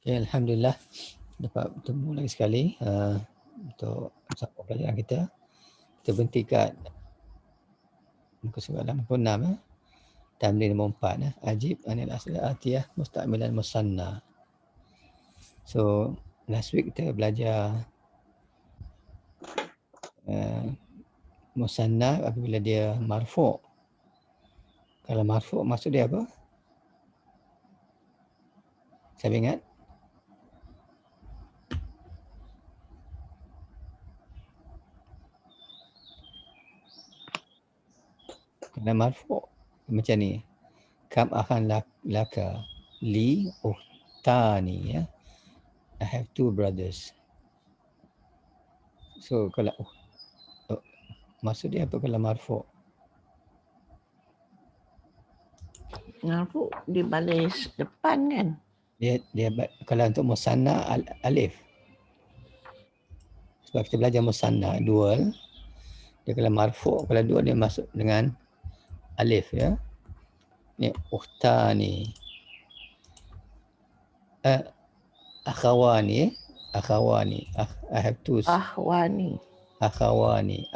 Okay, Alhamdulillah dapat bertemu lagi sekali untuk bersama pelajaran kita. Kita berhenti kat muka surat 86 tamrin nombor 4 ajib anil asli atiyah musta'milan musanna. So last week kita belajar musanna apabila dia marfu'. Kalau marfu' maksud dia apa? Siapa ingat? Kalau marfu' macam ni. Kam akan laka li uhtani ya. I have two brothers. So kalau maksud dia apa kalau marfu'? Marfu di baris depan kan? Dia kalau untuk musanna alif. Sebab kita belajar musanna dual, dia kalau marfu' kalau dua dia masuk dengan alif ya. Ni ukhtani. Akhawani. I have two. Ahwani. Akhawani.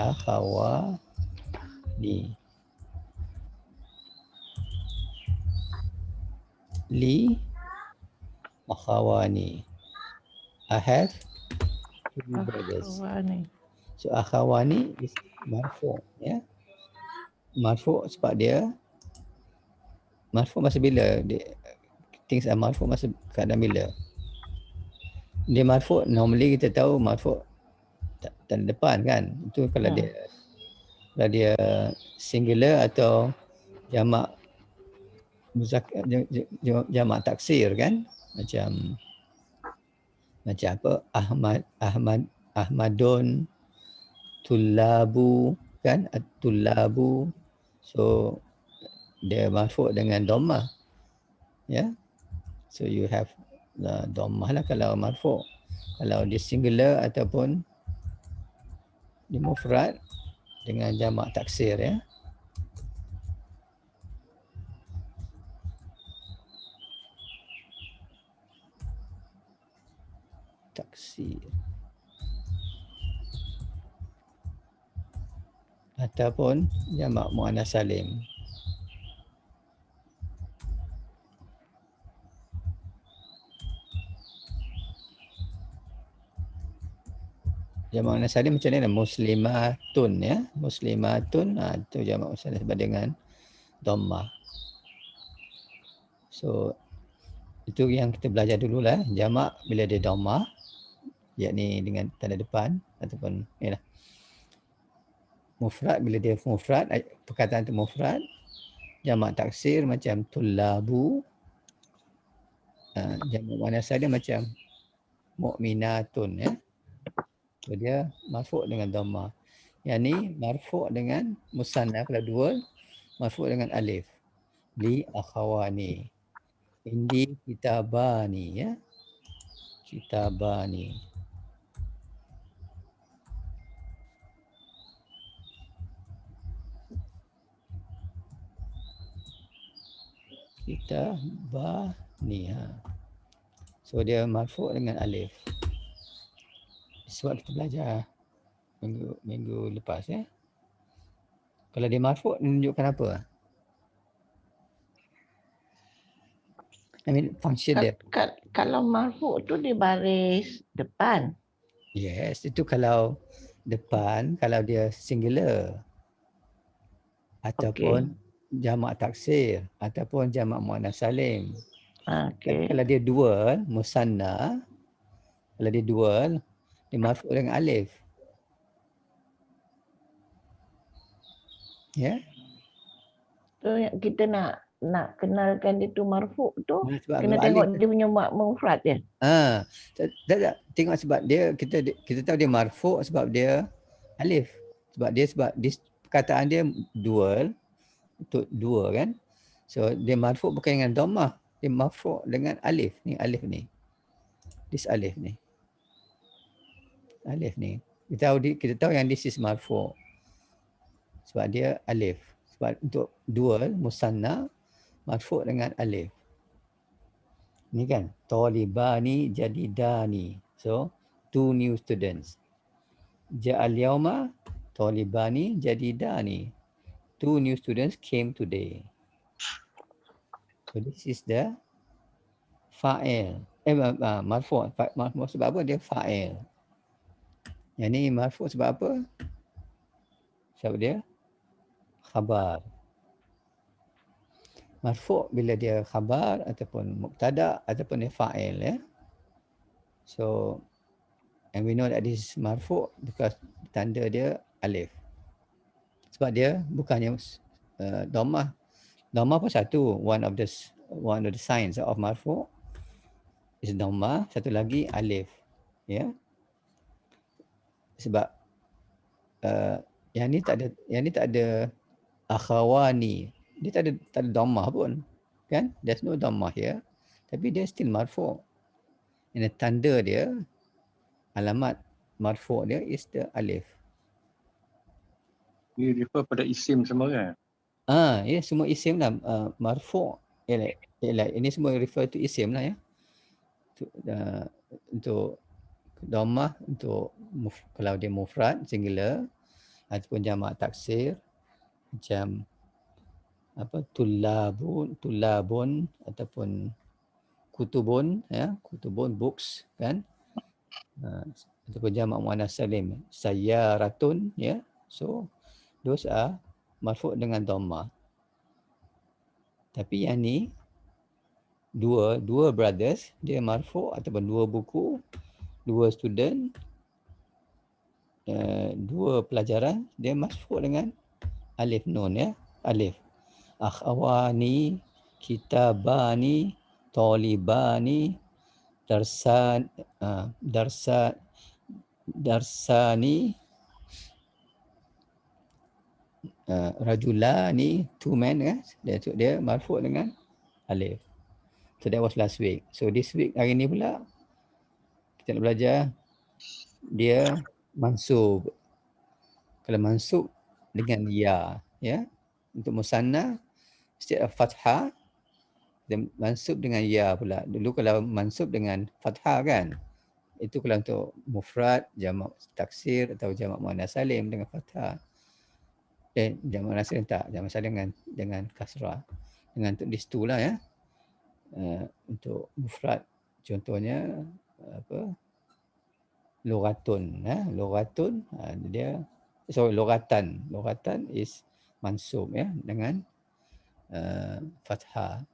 Li akhawani. I have two brothers. Ahwani. So akhawani is marfu' ya. Marfu' sebab dia marfu' masa bila dia things are marfu' masa keadaan bila dia marfu' normally kita tahu marfu' tanda depan kan, itu kalau dia singular atau jamak muzakkar jamak taksir kan, macam apa Ahmadun tullabu kan, at-tullabu, so dia marfu' dengan dhammah ya. So you have dhammah lah kalau marfu'. Kalau dia singular ataupun dia mufrad dengan jamak taksir ya. Taksir. Ataupun jamak muannas salim. Jamak muannas salim macam ni lah, muslimatun ya. Muslimatun, itu jamak muannas salim sebab dengan dhammah. So itu yang kita belajar dululah, jamak bila dia dhammah, yakni dengan tanda depan ataupun yalah. Mufrad bila dia mufrad, perkataan itu mufrad. Jamak taksir macam tullabu. Jamak muannas salim macam mu'minatun ya. So dia marfu' dengan dhammah. Yang ni marfu' dengan musanna kalau dua, marfu' dengan alif. Li akhawani. Indi kitabani ya. Kitabani. Kitabani ha. So dia marfu' dengan alif. Sebab kita belajar minggu lepas ya. Kalau dia marfu' menunjukkan apa? I mean function dia. Kalau marfu tu di baris depan. Yes, itu kalau depan, kalau dia singular. Ataupun jamak taksir ataupun jamak muannas salim. Tapi kalau dia dual, musanna, kalau dia dual, dia marfu' dengan alif. Ya. So kita nak kenalkan dia tu marfu tu, kena alif, tengok dia punya mufrad dia. Tak. Tengok sebab dia kita tahu dia marfu' sebab dia alif. Sebab dia perkataan dia dual, untuk dua kan. So dia marfu' bukan dengan dhammah, dia marfu' dengan alif. Ni alif ni. This alif ni. Alif ni. Kita tahu yang this is marfu'. Sebab dia alif. Sebab untuk dual musanna marfu' dengan alif. Ni kan, talibani jadidani. So, 2 new students. Ja'al yauma talibani jadidani. 2 new students came today. So this is the fa'il. Marfu'. Marfu' sebab apa? Dia fa'il. Yang ni marfu' sebab apa? Sebab dia khabar. Marfu' bila dia khabar ataupun mubtada ataupun dia fa'il, ya. So, and we know that this is marfu' because tanda dia alif. Sebab dia bukannya dhammah. Dhammah pun satu, one of the signs of marfu' is dhammah, satu lagi alif, ya. Sebab yang ni tak ada akhawani. Dia tak ada dhammah pun. Kan? There's no dhammah here. Tapi dia still marfu'. And tanda dia, alamat marfu' dia is the alif. Ini refer pada isim semua kan? Ya, semua isim lah. Marfu' ini semua refer to isim lah, ya. Untuk dhammah, untuk kalau dia mufrad, singular, ataupun jamak taksir, macam apa, tulabun ataupun kutubun, ya, kutubun books, kan, ataupun jamak muannas salim sayyaratun, ya. So those are marfu' dengan dhammah. Tapi yang ni dua brothers, dia marfu' ataupun dua buku, dua student, dua pelajaran, dia marfu' dengan alif nun, ya, alif. Akhawani, kitabani, talibani, darsani, rajulani, two men, kan, dia marfu' dengan alif. So that was last week. So this week, hari ni pula kita nak belajar dia mansub. Kalau mansub dengan ya, ya. Untuk musanna, instead of fathah, dia mansub dengan ya pula. Dulu kalau mansub dengan fathah, kan, itu kalau untuk mufrad, jamak taksir atau jamak muannas salim dengan fathah. Jamak muannas salim tak, jamak salim dengan kasrah. Dengan untuk these two lah, ya. Untuk mufrad, contohnya apa? Lughatun, lughatun, dia lughatan. Lughatan is mansub, ya, dengan fathah.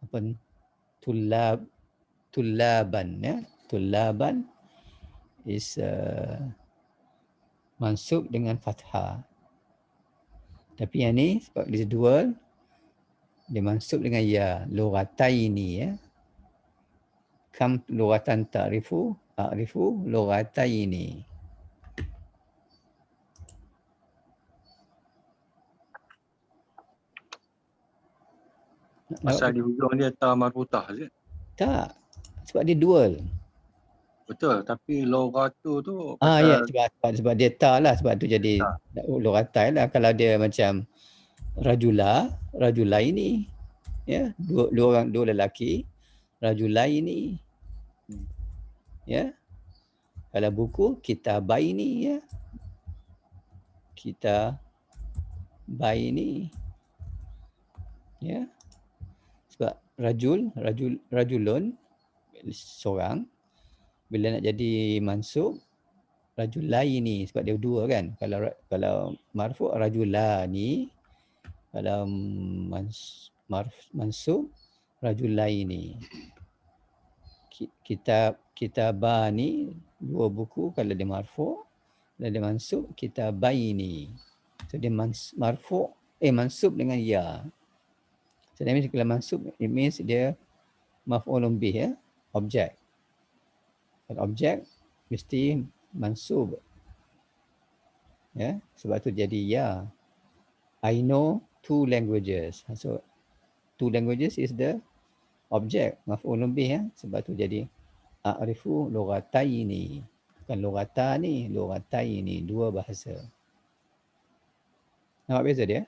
Apa, tullaban, ya. Tullaban is mansub dengan fathah. Tapi yang ni sebab dia dual, dia mansub dengan ya, lughataini, ya. Kam lughatan ta'rifu, a'rifu lughataini. Asal di hujung dia ta marfutah je? Tak, sebab dia dual. Betul, tapi logatu tu Ya, sebab dia ta lah, sebab tu jadi logatai lah. Kalau dia macam rajula ini, ya, dua lelaki, rajula ini, ya. Kalau buku, kitabaini, ya, kitabaini, ya. Sebab rajulun seorang, bila nak jadi mansub, rajulaini sebab dia dua, kan. Kalau marfu' rajulani, kalau mansub rajulaini. Kitabani, dua buku, kalau dia marfu', kalau dia mansub kitabaini. So dia marfu' mansub dengan ya. So that means kalau mansub, it means dia maf'ulun bih, ya, objek. Kalau objek mesti mansub, ya, sebab tu jadi ya. I know 2 languages. So 2 languages is the object, maf'ulun bih, ya. Sebab tu jadi a'rifu lughataini. Bukan lughatani, lughataini, dua bahasa. Nampak beza dia?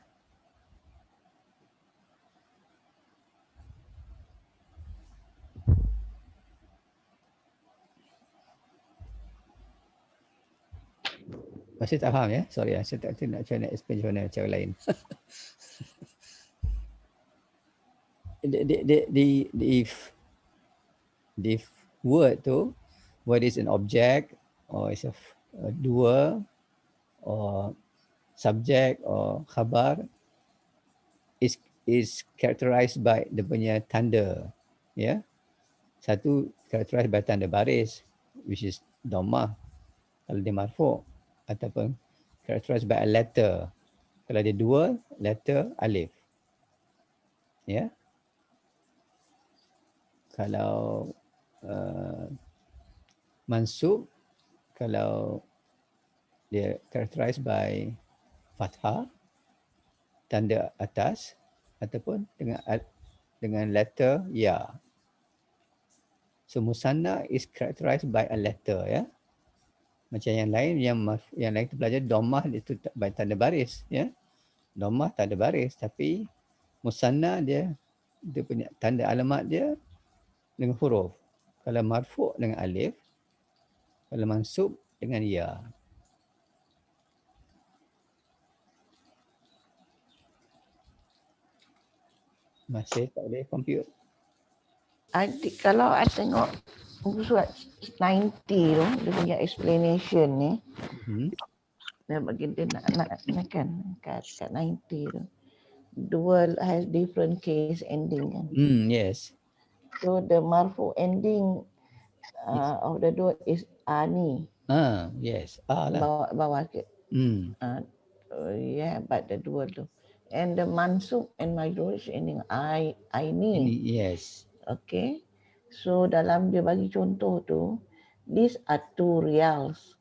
Masih tak faham ya? Sorry ya, saya tak tahu nak macam mana explain macam mana cara lain. The word tu, whether it's an object or it's a doer or subject or khabar, is characterized by dia punya tanda, ya. Satu characterized by tanda baris, which is dhammah kalau dia marfu', ataupun characterized by a letter. Kalau dia dua, letter alif. Ya. Kalau mansub, kalau dia characterized by fathah, tanda atas, ataupun dengan letter ya. So musanna is characterized by a letter, ya. Macam yang lain, yang lain kita belajar dhammah itu by tanda baris, ya. Dhammah tanda baris, tapi musanna dia punya tanda alamat dia dengan huruf. Kalau marfu' dengan alif, kalau mansub dengan ya. Masih tak boleh compute. Adik, kalau I tengok buku surat 90 tu, dia punya explanation ni, dia bagi dia nak kan kat 90 tu. Dual has different case ending kan. Yes. So the marfu ending of the dual is ani. Yes. Lah. Bawah sikit. Yeah, but the dual tu. And the mansub and majrur is ending aini. Yes. Okay. So dalam dia bagi contoh tu, these are two reals.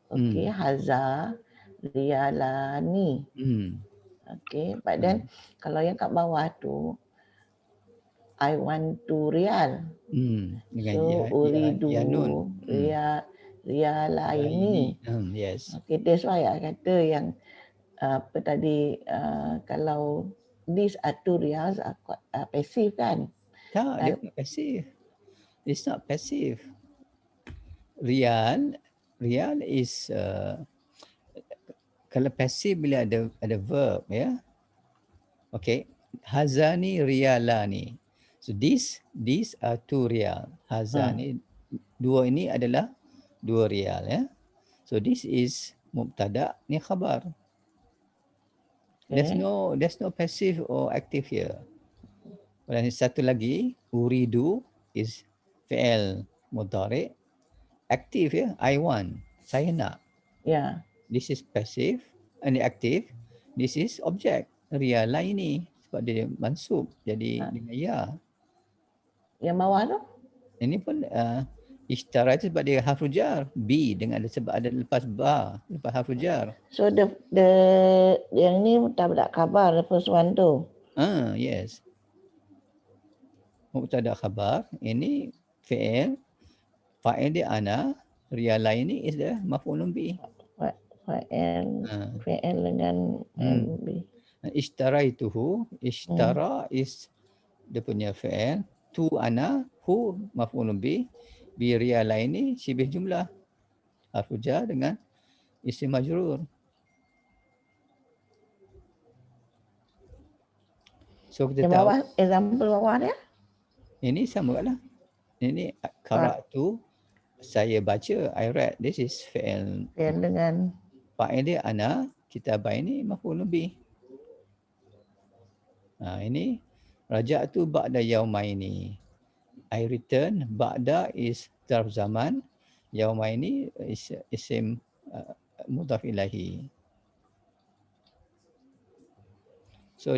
Okay, haza, rialani. Okay, but then kalau yang kat bawah tu, I want to real. So uridu rialaini. Yes. Okay, that's why I kata yang apa tadi, kalau these are two reals passive kan? Tak, dia bukan passive. It's not passive. Rial is kalau passive bila ada verb, ya. Okay. Hazani rialani. So these are two rial. Hazani dua ini adalah dua rial, ya. So this is mubtada, ni khabar. There's no passive or active here. Dan satu lagi, uridu is fi'il mudhari', aktif, ya, I want, saya nak. Yeah. This is passive and active. This is object, riala ini sebab dia mansub jadi dengan ya. Yang bawah tu? Ini pun ishtara itu sebab dia harfu jar, b dengan sebab ada lepas ba, lepas harfu jar. So the yang ni mubtada khabar, the first one tu. Yes. Mubtada khabar, ini fi'il, fa'il dia ana, riala ini is the maf'ulun bih. Fi'il dengan b. Ishtaraytuhu, ishtara is dia punya fi'il, tu ana, hu maf'ulun bih, bi riala ini sibih jumlah. Harfu jar dengan isim majrur. So kita tahu example bawah dia. Ini sama lah. Ini qara'tu, saya baca, I read. This is fi'il. Fi'il dengan fa'il dia ana, kitabah ini maf'ulun bih. Ini raja'tu ba'da yaumaini. I return, ba'da is zarf zaman, yaumaini is isim mudhaf ilahi. So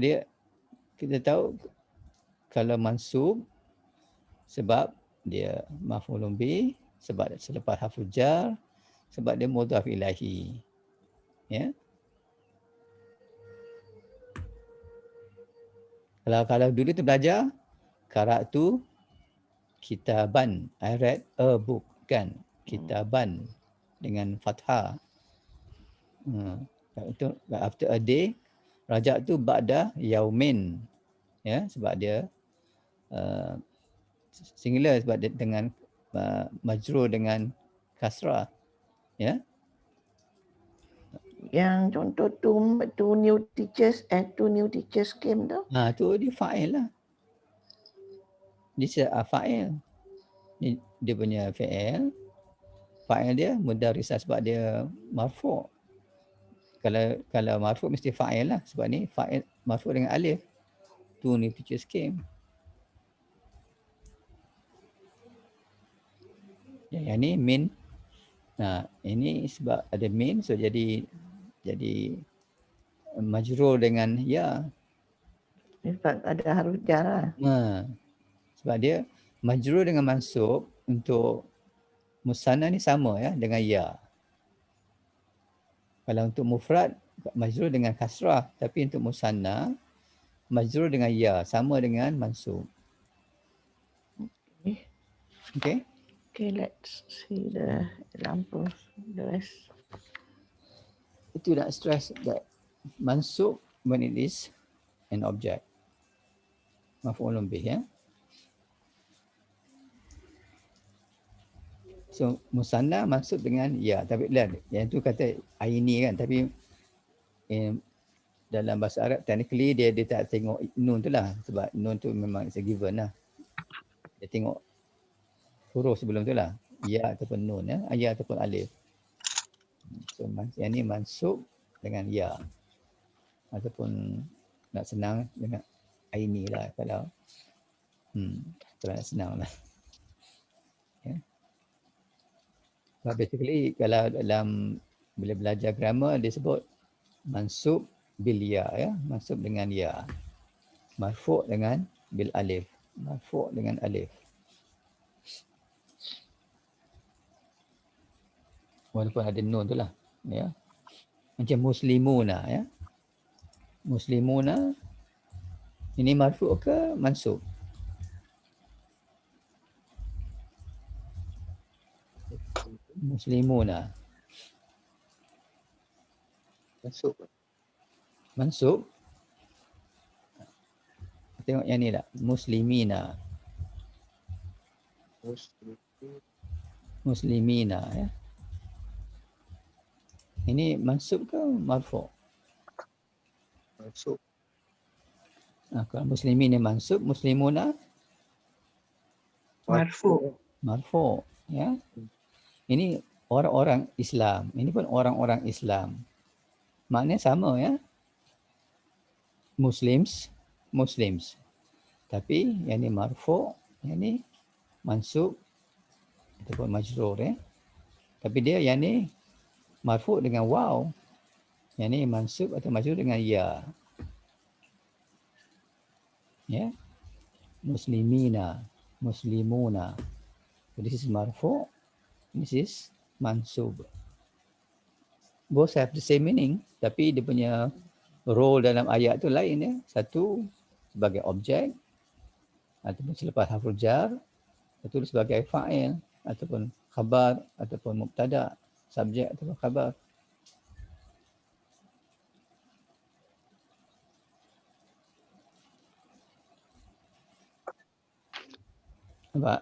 kita tahu kalau mansub sebab dia maf'ulun bih, sebab selepas harfu jar, sebab dia mudhaf ilahi. Ya. Kalau dulu tu belajar qara'tu kitaban, I read a book, kan? Kitaban dengan fathah. Itu after a day, raja'tu ba'da yaumin. Ya, sebab dia singular, sebab dia dengan majrur dengan kasrah, ya. Yang contoh two new teachers came tu. Tu dia fa'il lah. Dia fa'il. Dia punya fi'il. Fa'il dia mudarrisah sebab dia marfu'. Kalau marfu' mesti fa'il lah. Sebab ni fa'il marfu' dengan alif. Two new teachers came. Yang ni min. Nah, ini sebab ada min, so jadi majrur dengan ya. Sebab ada haruf jar lah. Sebab dia majrur dengan mansub untuk musanna ni sama ya dengan ya. Kalau untuk mufrad majrur dengan kasrah, tapi untuk musanna majrur dengan ya, sama dengan mansub. Okay. Okay, let's see the examples, the rest. Itu nak stress that mansub when it is an object. Maf'ulun bih ya. So musanna mansub dengan ya, tapi yang tu kata aini kan, tapi dalam bahasa Arab technically dia tak tengok nun tu lah, sebab nun tu memang it's a given lah. Dia tengok huruf sebelum tu lah, ya ataupun nun ya, ya ataupun alif. So yang ni mansub dengan ya, ataupun nak senang dengan aini lah kalau nak senang lah. Yeah. So basically kalau dalam bila belajar grammar dia sebut mansub bil ya, ya, mansub dengan ya, marfu' dengan bil alif, marfu' dengan alif. Walaupun ada nun tu lah ya. Macam muslimuna ya. Muslimuna ini marfu' ke mansub? Muslimuna Masuk. mansub. Tengok yang ni tak, muslimina. Muslimina ya. Ini mansub ke marfu'? Masuk. Kalau muslimin ni mansub, muslimuna Marfu'. Marfu' ya. Ini orang-orang Islam. Ini pun orang-orang Islam. Maknanya sama ya. Muslims. Tapi yang ni marfu', yang ni mansub ataupun majrur ya. Tapi dia yang ni marfu' dengan waw. Yang ni mansub atau majrur dengan ya. Ya. Muslimina, muslimuna. So this is marfu', this is mansub. Both have the same meaning, tapi dia punya role dalam ayat tu lain ya. Satu sebagai objek ataupun selepas harful jar, satu sebagai fa'il ataupun khabar ataupun mubtada, subjek ataupun khabar. Nampak?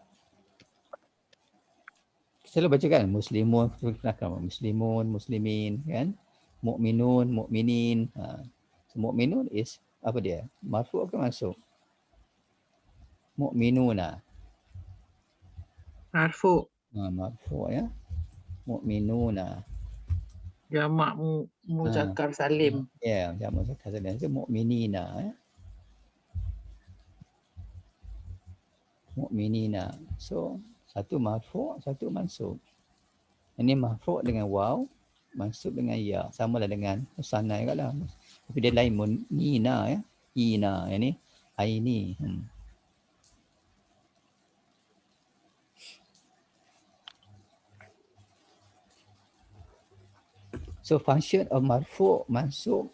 Selalu baca kan muslimun, muslimun, muslimin kan, mukminun, mukminin. So, mukminun is apa dia? Marfu' ke mansub? Mukminuna. Marfu'. Marfu' ya. Mukminuna. Jamak muzakkar salim. Ya, jamak muzakkar salim itu mukminina ya. Mukminina. So satu marfu', satu mansub. Ini marfu' dengan waw, mansub dengan ya. Samalah dengan musanna juga lah. Tapi dia lain nina ya. Ina. Yang ni aini. So function of marfu', mansub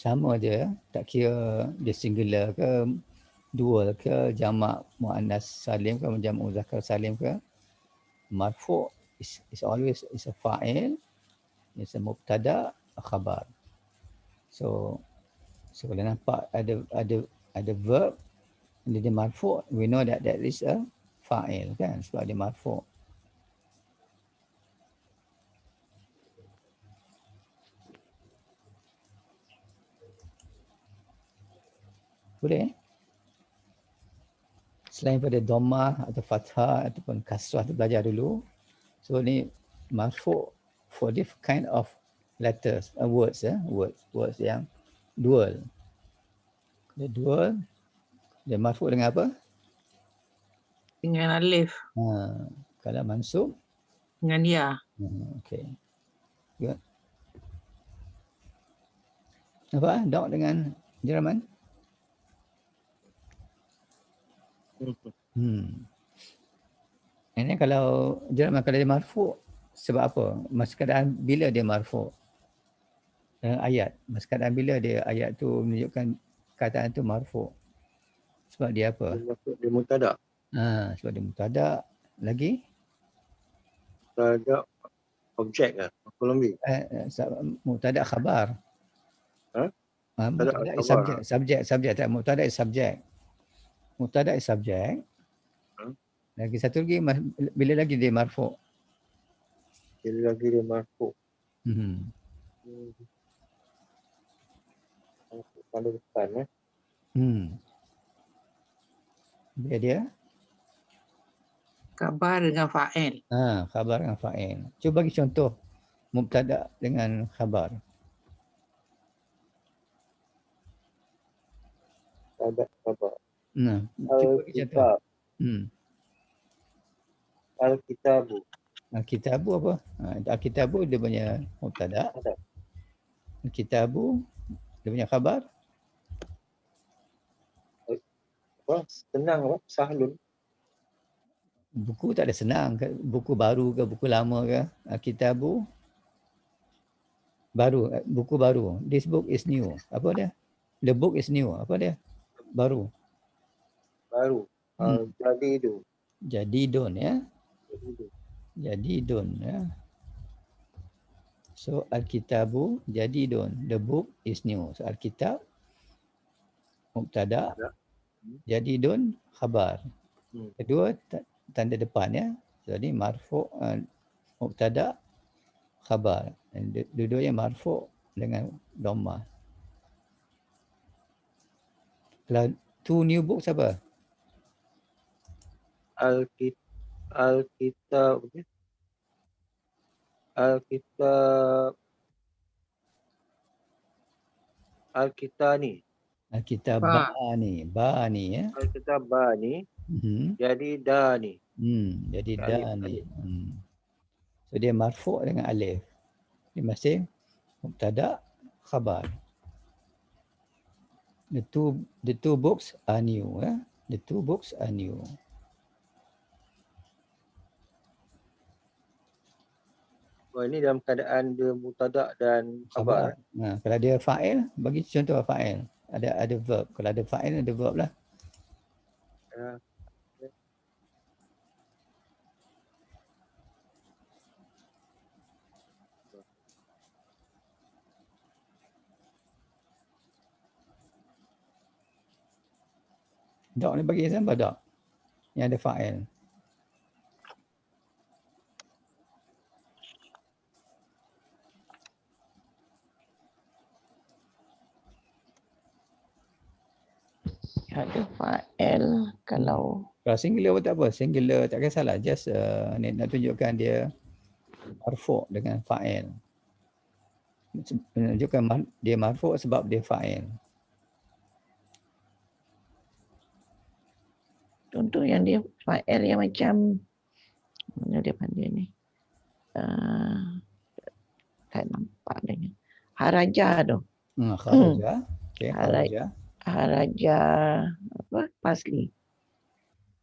sama je. Tak kira dia singular ke, dual ke, jamak muannas salim ke, jamak muzakkar salim ke. Marfu' is always is a fa'il, is a mubtada, a khabar. So kalau nampak ada verb dia marfu', we know that is a fa'il kan, sebab dia marfu'. Boleh? Selain pada dhammah atau fathah ataupun kasrah tu belajar dulu. So ni marfu' for different kind of letters, words words yang dual. Dia dual, dia marfu' dengan apa? Dengan alif. Kalau mansub dengan ya. Okay. Good. Apa? Dok dengan Jerman? Ini kalau Jerman kalau dia marfu' sebab apa? Masa keadaan bila dia marfu'? Ayat. Masa keadaan bila dia ayat tu menunjukkan kataan tu marfu'? Sebab dia apa? Dia mutada. Sebab dia mutada. Lagi? Mutada objek lah. Apa lebih? Mutada khabar. Mutada is subjek. Mutada is subjek. Mutada is subjek. Lagi satu lagi, bila lagi dia marfu'? Bila lagi dia marfu'. Pada depan Bila dia? Khabar dengan fa'il. Khabar dengan fa'il. Cuba bagi contoh mubtada dengan khabar. Ada khabar. Cuba bagi contoh. Al-Kitabu. Al-Kitabu apa? Al-Kitabu dia punya mubtada. Al-Kitabu dia punya khabar. Senang apa? Sahlun. Buku tak ada senang. Buku baru ke, buku lama ke. Al-Kitabu baru, buku baru. This book is new. Apa dia? The book is new. Apa dia? Baru. Jadidun. Jadidun ya. Jadidun ya. So Al-Kitabu jadidun. The book is new. So Al-Kitab mubtada, jadidun khabar. Kedua tanda depan ya. Jadi marfu' mubtada khabar. Dua-duanya marfu' dengan dhammah. Kalau two new books apa? Al-Kitab Al-Kitani. Al-Kitabani. Bani ya. Al-Kitabani. Jadi dani. Jadi dani. So dia marfu' dengan alif. Dia masih mubtada khabar. The two books are new. The two books are new. Ini dalam keadaan dia mubtada dan khabar. Kalau dia fa'il, bagi contoh fa'il. Ada verb. Kalau ada fa'il, ada verb lah. Dok ni bagi example dok. Yang ada fa'il. Ada fa'il kalau singular pun tak apa. Singular tak kisahlah. Just nak tunjukkan dia marfu' dengan fa'il. Menunjukkan dia marfu' sebab dia fa'il. Contoh yang dia fa'il yang macam mana dia panggil ni? Tak nampak lagi. Haraja tu. Kharaja. Okay, kharaja. Haraja apa? Pasli.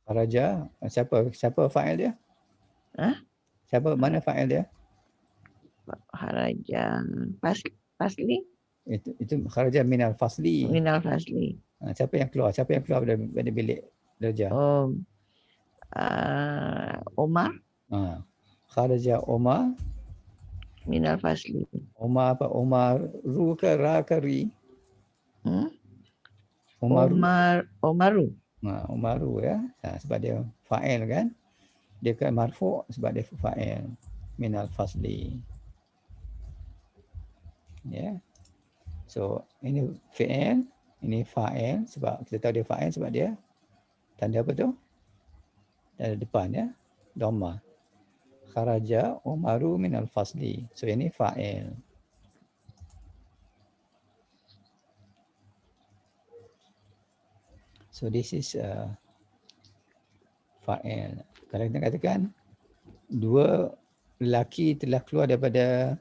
Haraja. Siapa fa'il dia? Siapa mana fa'il dia? Haraja pasli. Itu kharaja minal fasli. Minal fasli. Siapa yang keluar? Siapa yang keluar dari bilik darjah? Omar. Kharaja Omar. Minal fasli. Omar apa? Omar ru ke ra ke ri? Omaru. Omaru ya. Sebab dia fa'il kan. Dia kan marfu' sebab dia fa'il. Minal fasli. Ya. So ini fi'il. Ini fa'il sebab kita tahu dia fa'il sebab dia tanda apa tu? Tanda depan ya. Dhamma. Kharaja Umaru minal fasli. So ini fa'il. So this is fa'il. Kalau kita katakan dua lelaki telah keluar daripada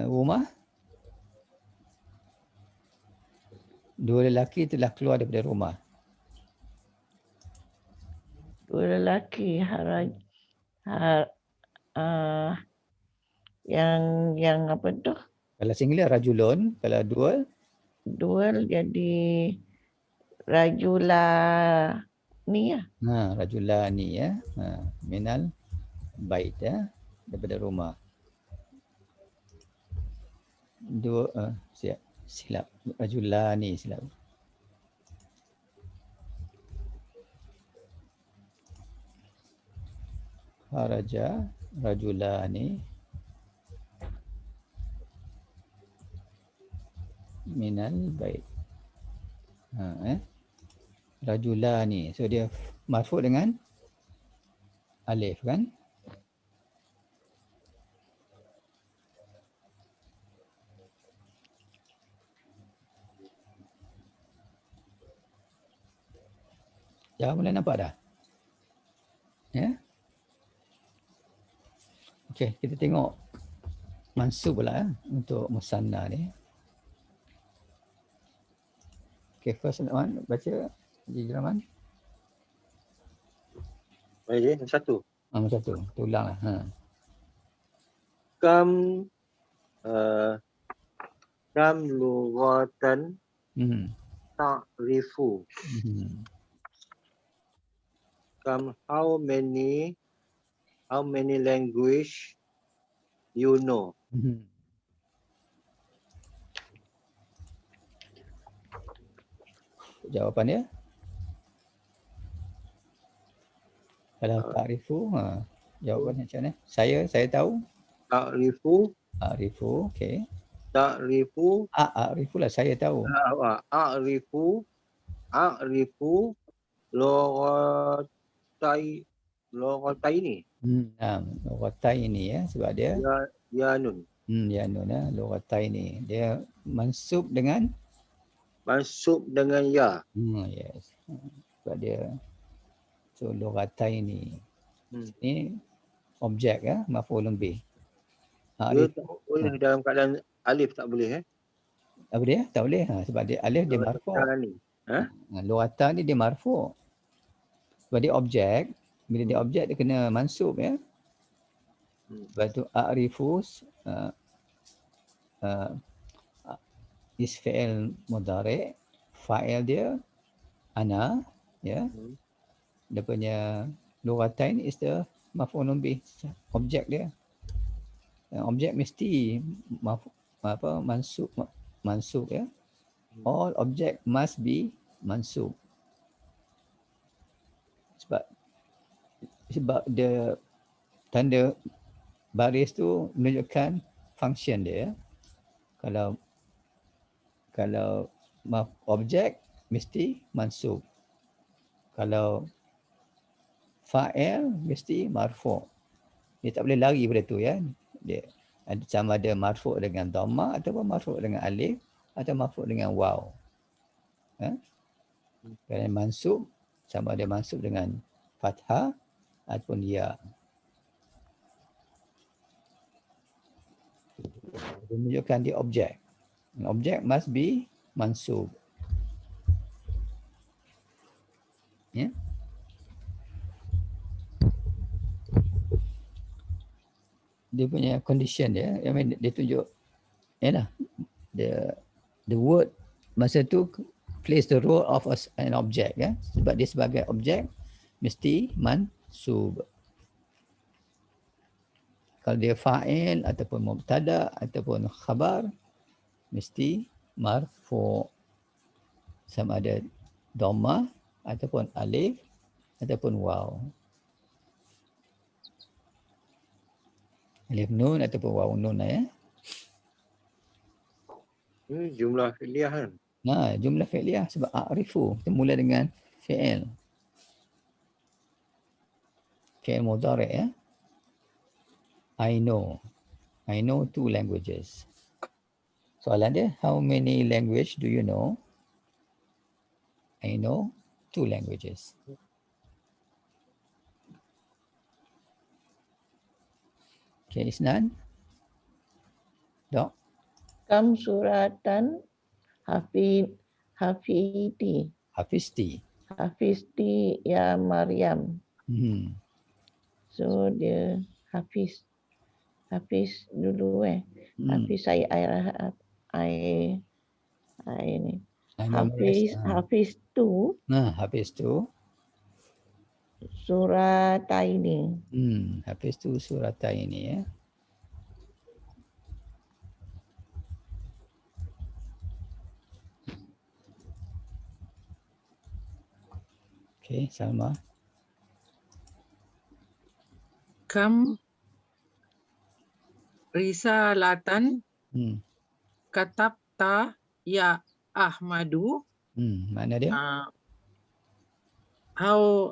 rumah. Dua lelaki telah keluar daripada rumah. Dua lelaki yang apa tu? Kalau singular rajulun, kalau dual Dual jadi rajulani ya. Rajulani ya. Minal bait ya, daripada rumah. Dua silap. Rajulani silap. Kharaja rajulani minal bait. Rajulani. So dia marfu' dengan alif kan? Dah mulai nampak dah? Ya? Okey, kita tengok mansub pula untuk musanna ni. Okey, first one baca Haji Rahman. Baik, satu. Nombor satu, kita ulang lah. Kam lughatan ta'rifu. Kam how many language you know. Jawapan dia? Kalau ta'rifu, jawapannya macam mana? Saya tahu. Ta'rifu, okey. ta'rifu, A'rifu lah, saya tahu. a'rifu loghataini. Loghataini ya, sebab dia Ya nun. ya nun ya, loghataini. Dia mansub dengan Ya. Yes. Sebab dia so loghataini. Ini objek ya, maf'ulun bih. Dia tak boleh dalam keadaan alif, tak boleh Apa dia? Tak boleh. Sebab dia alif dia marfu'. Loghatan ni dia marfu'. Sebab dia objek. Bila dia objek dia kena mansub ya. Sebab tu a'rifu is fi'il mudhari', fa'il dia ana ya. Dia punya lughatain is the maf'ulun bih, objek dia. Objek mesti mansub ya. All object must be mansub. Sebab dia tanda baris tu menunjukkan function dia. Kalau objek mesti mansub. Kalau fa'il mesti marfu'. Dia tak boleh lari pada tu ya. Dia sama ada marfu' dengan dhamma ataupun marfu' dengan alif atau marfu' dengan waw. Kalau mansub sama ada mansub dengan fathah ataupun ya. Dia menunjukkan dia objek. Objek must be mansub. Ya. Dia punya condition dia, dia tunjuk yalah, the word masa tu plays the role of an object ya. Sebab dia sebagai objek mesti mansub. Kalau dia fa'il ataupun mubtada ataupun khabar mesti marfu'. Sama ada dhammah ataupun alif ataupun waw. Alif nun ataupun waw nun ya. Jumlah fi'liyah kan. Jumlah fi'liyah sebab a'rifu kita mula dengan fi'il. Fi'il mudhari' ya. I know 2 languages. Soalan dia, how many language do you know? I know 2 languages. Okay, Isnan. Dok. Kam suratan hafizti ya Maryam. So dia hafiz dulu Hafiz saya ni. Hafiz tu surataini. Hafiz tu surataini ya. Okay, Salma. Kam risalatan katabta ya Ahmadu. Mana dia? How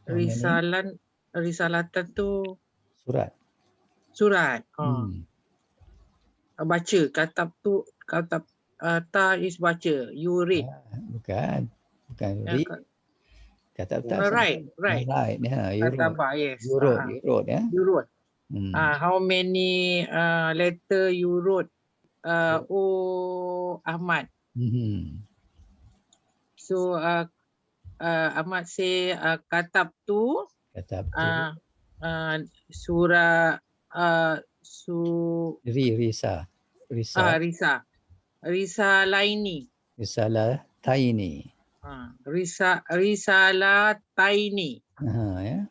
risalatan tu surat. Baca, katab ta is baca, you read. Bukan read. Katabta Right. Katabah, yes. You wrote ya. You wrote. How many letter you wrote? Ahmad. So Ahmad say katab tu surah Risalaini. Risalataini. Ya.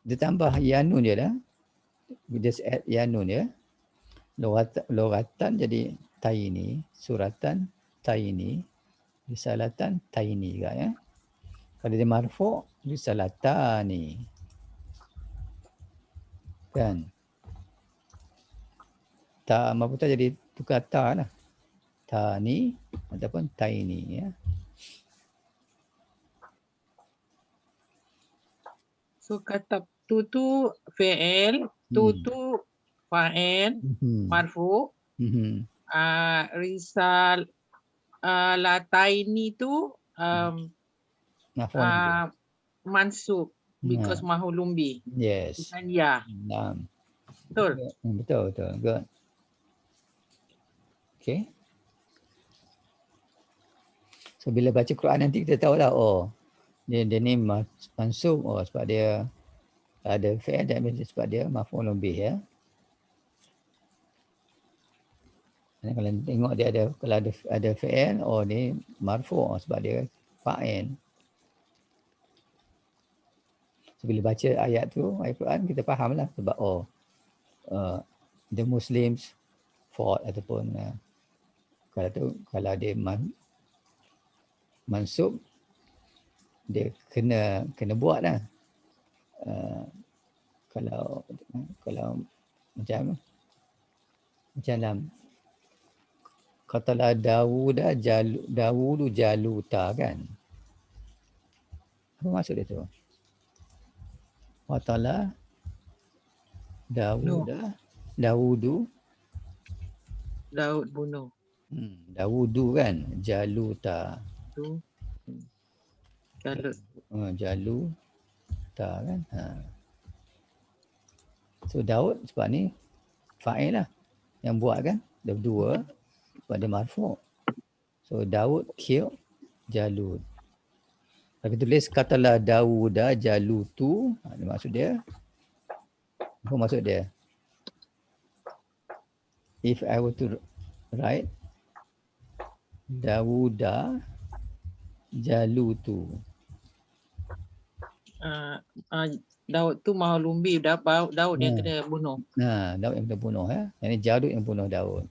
Dia tambah yanun je dah. Just add yanun ya. Loratan jadi taini, suratan taini, risalatan taini juga ya. Kalau dia marfu' risalatani. Kan? Ta marfu'ah jadi tukar ta lah. Tani ataupun taini ya. So katab tu fi'il, tu fa'il, marfu'. Risalataini tu mansub because mahulum bi. Yes. Bukan ya. Betul. Betul. Good. Okay. So bila baca Quran nanti kita tahu lah, dia ni mansub sebab dia ada fi'il dan sebab dia maf'ulun bih ya. Dan kalau tengok dia ada fi'il, ni marfu' sebab dia fa'il. So bila baca ayat Quran kita fahamlah sebab the Muslims fought ataupun kalau dia mansub dia kena buat lah. Kalau macam dalam katalah Dawudu jaluta kan. Apa maksud dia tu? Katalah Dawudu Daud bunuh. Dawudu kan jaluta. Jaluta kan. So Daud sebab ni fa'il lah yang buat kan. Ada dua sebab dia marfu'. So Daud kill Jalut. Kalau kita tulis katalah Dawuda Jalutu, maksud dia apa maksud dia? If I were to write Dawuda Jalutu. Daud tu mahulum bi, Daud yang kena bunuh. Daud yang kena bunuh ya. Yang ni Jalut yang bunuh Daud.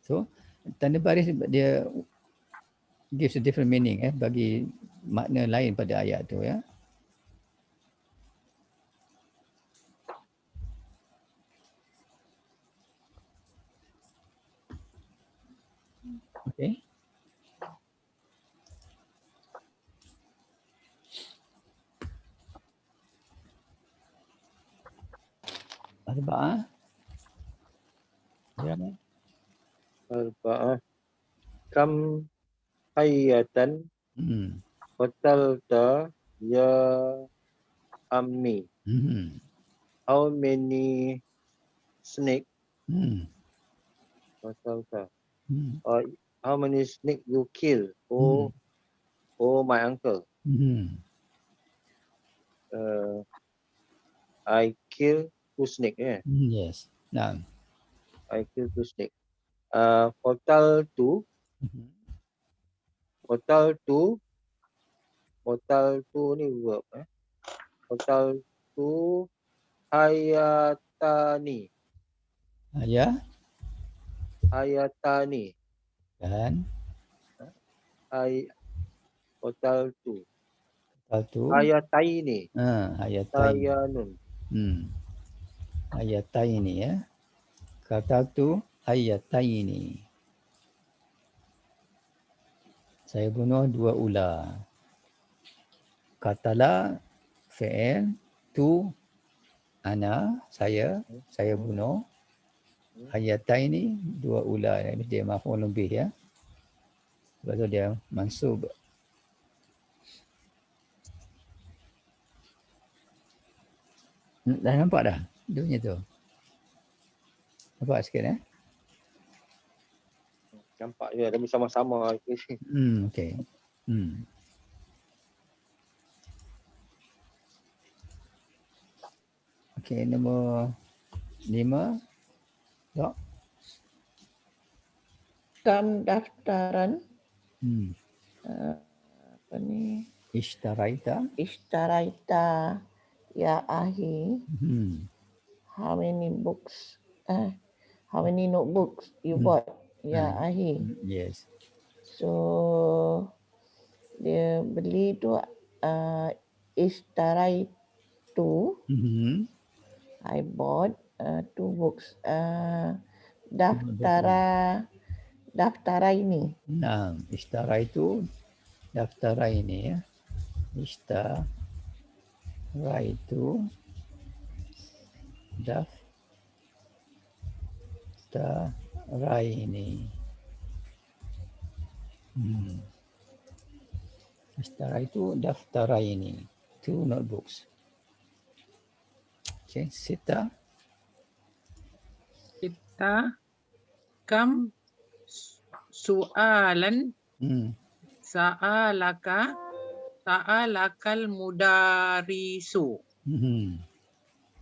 So tanda baris dia gives a different meaning bagi makna lain pada ayat tu ya. Okay. Arba'ah. Ya. Arba'ah. Kam hayatan qatalta ya ammi. How many snake qatalta? How many snake you kill? Oh, my uncle. I kill 2 snake. Yes. Nah. I kill 2 snake. Qataltu. Qataltu ni verb. Qataltu hayatani. Ya. Hayatani. Dan Qataltu. Qataltu. Hayataini. Hayataini. Hayanun. Hayataini ya. Qataltu hayataini. Saya bunuh 2 ular. Qatala fi'il, tu ana saya bunuh. Hayataini 2 ular, dia maf'ul bih ya. Sebab tu dia mansub. Dah nampak dah dia punya tu. Nampak sikit Nampak je, tapi sama-sama. Okey. Okey, nombor 5. Dok. Kam daftaran. Apa ni? Ishtaraita ya ahi. How many books? How many notebooks you bought? Ya ahi. Yes. So dia beli tu ishtaraitu. I bought 2 books. Daftaraini. Nah, ishtaraitu daftaraini ya. Ishtaraitu daftaraini. Ishtaraitu daftaraini. 2 notebooks. Okay, sita. Kam su'alan sa'alakal mudarisu.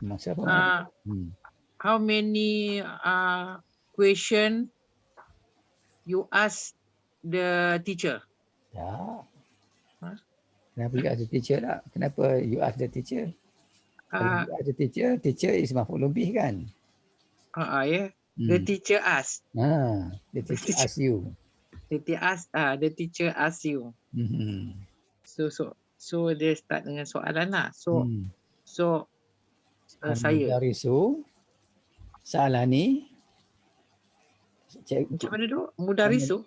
Masa How many question you ask the teacher? Kenapa you ask the teacher tak? Kenapa you ask the teacher? Kalau you ask the teacher is maf'ul bih kan? Yeah. The teacher ask. The teacher ask you. The teacher ask you. So dia start dengan soalan lah. So saya. Mudarisu Sa'alani. Macam mana tu? Mudarisu?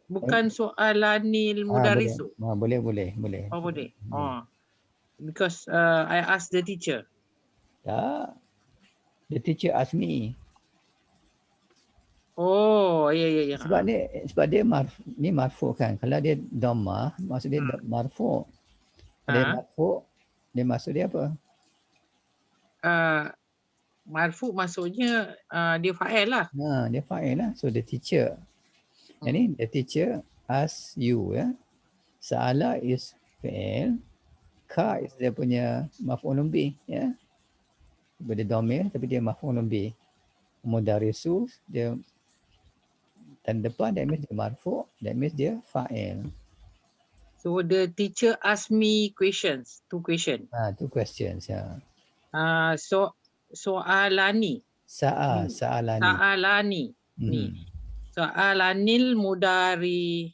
Bukan soalanil mudarisu. Boleh. Oh, boleh. Because I ask the teacher. The teacher ask me. Oh, ya. Sebab dia ni marfu kan. Kalau dia dhammah, maksud dia marfu. Kalau dia marfu, dia maksud dia apa? Marfu maksudnya dia fa'il lah. Dia fa'il lah. So the teacher. Jadi the teacher ask you ya. Sa'ala is fi'il. Ka is dia punya maf'ulun bih ya. Dia dhamir tapi dia maf'ulun bih. Mudarisu dia dan depan that means dia marfu', that means dia fa'il. So the teacher ask me questions, 2 questions. 2 questions ya. Soalani. Sa'alani. Ni. Soalanil mudarisu.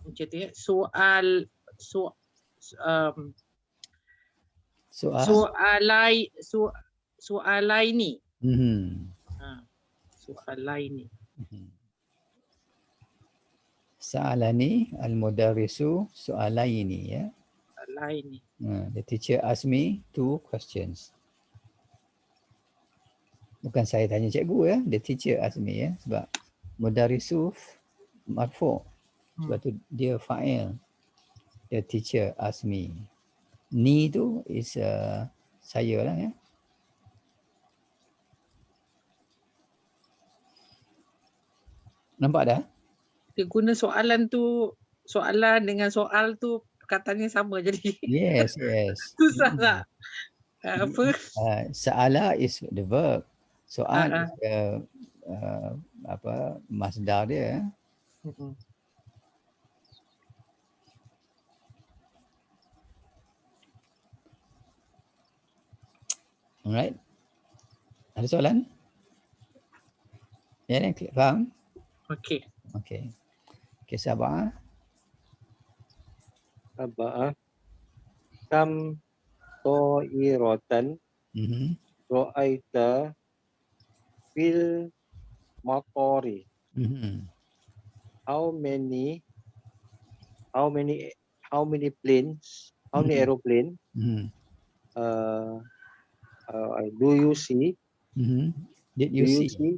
Macam tu ya. Soalaini. Soalaini. Sa'alani al-mudarrisu su'alaini, ya. Soalaini. The teacher asked me 2 questions. Bukan saya tanya cikgu, ya. The teacher asked me, ya. Sebab mudarrisu marfu'. Sebab tu dia fa'il. The teacher asked me. Ni tu is saya lah, ya. Nampak dah? Dia guna soalan tu, soalan dengan soal tu katanya sama jadi. Yes. Susah tak? Apa? Sa'ala is the verb. Soal is the masdar dia. Alright. Ada soalan? Ya, faham? Okey. Sabah. Kam ta'iratan ra'aita fil matari. How many planes, how many aeroplane do you see? Did you see?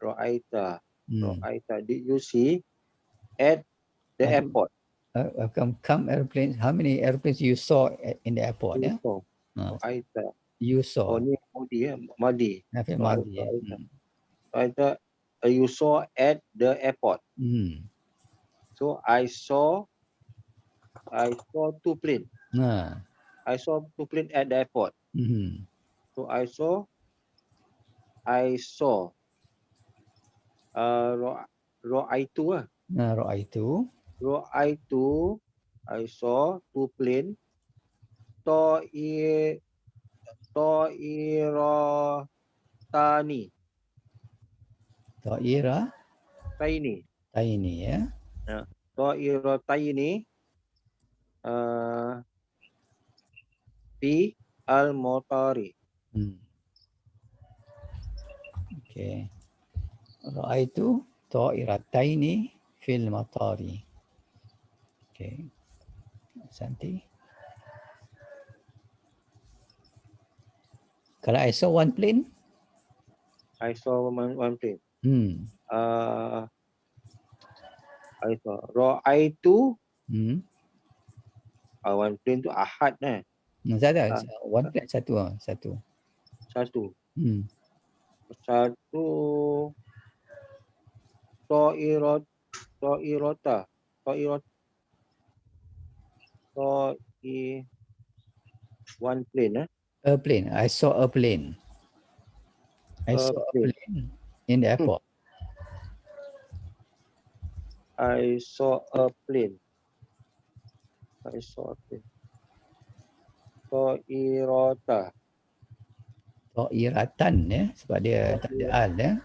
Ra'aita. Did you see at the airport? Come airplanes. How many airplanes you saw in the airport? You saw. Ra'aita. You saw. Oh, ni Madi. Madi. Ra'aita. You saw at the airport. So I saw 2 planes. I saw 2 planes at the airport. So I saw Ra'aitu. Ra'aitu. I saw 2 planes. Ta'iratani. Taini, ya. Ta'irataini fi al-matari. Okay. Ra'aitu ta'irataini fil matari. Okay. Santi. Kalau I saw 1 plane? I saw one plane. I saw Ra'aitu. One plane tu Ahad kan? One plane satu. Satu. Ta'irata. One plane. A plane. I saw a plane. I saw a plane in the airport. I saw a plane. Ta'iratan, ya, sebab dia tak ada al, ya.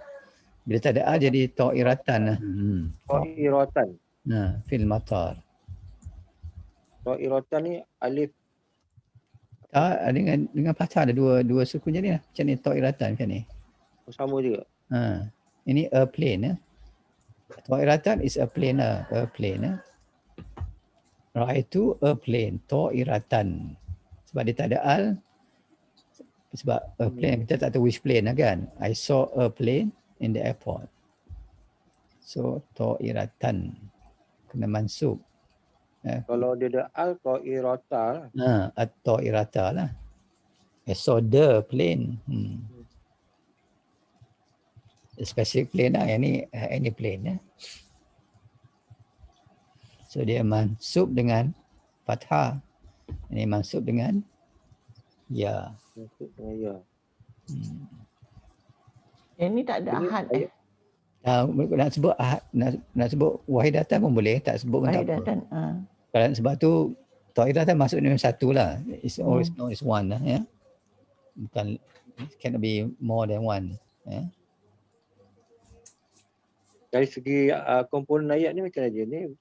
Bila tak ada al jadi ta'iratan. Ta'iratan. Fil matar. Ta'iratan ni alif dengan fathah ada dua sukun jadi lah. Macam ni ta'iratan macam ni. Sama juga. Ini a plane, ya. Ta'iratan is a plane, Ra'aitu a plane, ta'iratan. Sebab dia tak ada al. Sebab a plane, kita tak tahu which plane lah kan. I saw a plane in the airport. So, ta'iratan. Kena mansub. Kalau dia ada al, ta'irata. Ta'irata lah. I saw the plane. A specific plane lah. Yang ni any plane, ya. So, dia mansub dengan fathah. Ini mansub dengan ya. Ini tak ada ahad. Nak sebut ahad, nak sebut wahidatan pun boleh, tak sebut pun tak apa. Kalau sebab tu ta'iratan masuk dengan satu lah. It's always known as one lah, ya. Bukan, cannot be more than one, ya. Dari segi komponen ayat ni macam aja ni.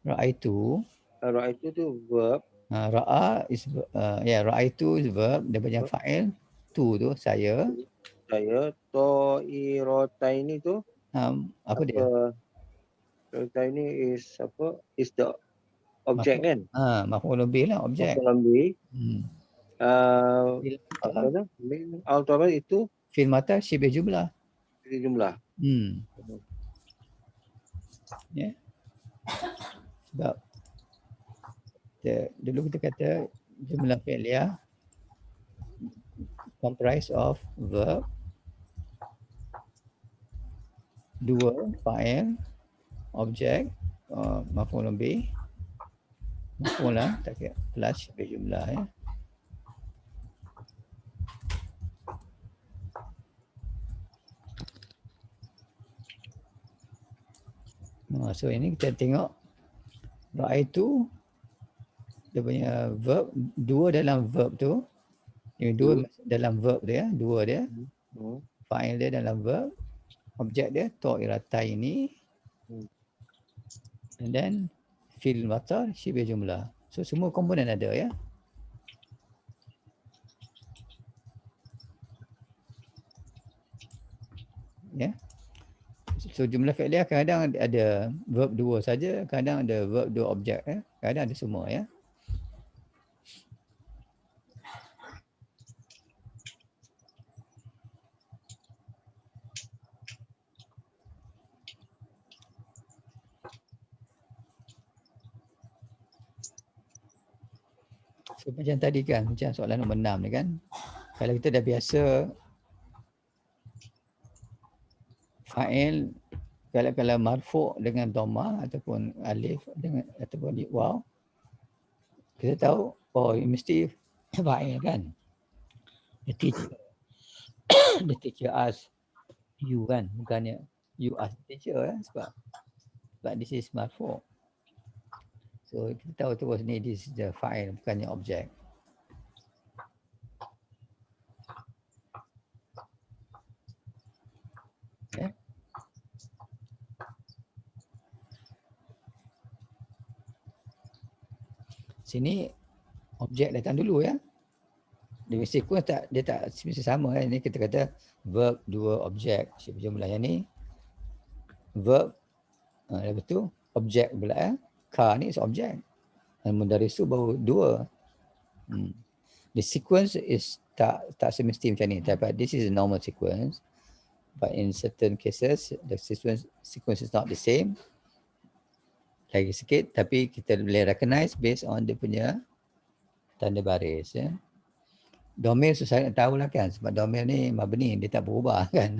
Ra'aitu. Ra'aitu tu verb. Ra'a is ra'aitu is verb. Dia punya fa'il tu saya. Saya. Ta'irataini tu Apa dia? Ta'irataini is apa? Is the object kan? Maf'ul bih lah, objek. Maf'ul bih. Apa tu? Al-Tawab itu fi'il mata syibih jumlah. Jumlah. Ya. Sebab dulu kita kata jumlah fi'liyah comprise of verb, 2 fa'il, objek, maf'ul bih, maf'ul lah, tak kira plus syibih jumlah ya. So ini kita tengok ra'aitu dia punya verb, 2 dalam verb tu. Ini 2 dalam verb dia, 2 dia. Fa'il dia dalam verb, objek dia ta'irataini. And then fi'il mata syibih jumlah. So semua komponen ada ya. Ya. So jumlah fi'liyah kadang ada verb 2 saja, kadang ada verb 2 objek ya. Kadang ada semua ya. So macam tadi kan, macam soalan nombor 6 ni kan. Kalau kita dah biasa fa'il kalau marfu' dengan dhamma ataupun alif dengan ataupun waw, kita tahu mesti fa'il kan. The teacher ask you kan, bukannya you ask the teacher sebab this is marfu'. So kita tahu terus ni this is the fa'il, bukannya objek. Okay. Sini objek datang dulu ya. Dia mesti dia tak mesti sama kan. Ini kita kata verb 2 objek syibih jumlah. Yang ni verb lepas tu objek pula ka ni is objek. Dan mudarisu baru 2. The sequence is tak semesti macam ni. Tapi this is a normal sequence. But in certain cases the sequence is not the same. Lagi sikit tapi kita boleh recognize based on dia punya tanda baris ya. Domir susah nak tahu lah kan, sebab domir ni mabni, dia tak berubah kan.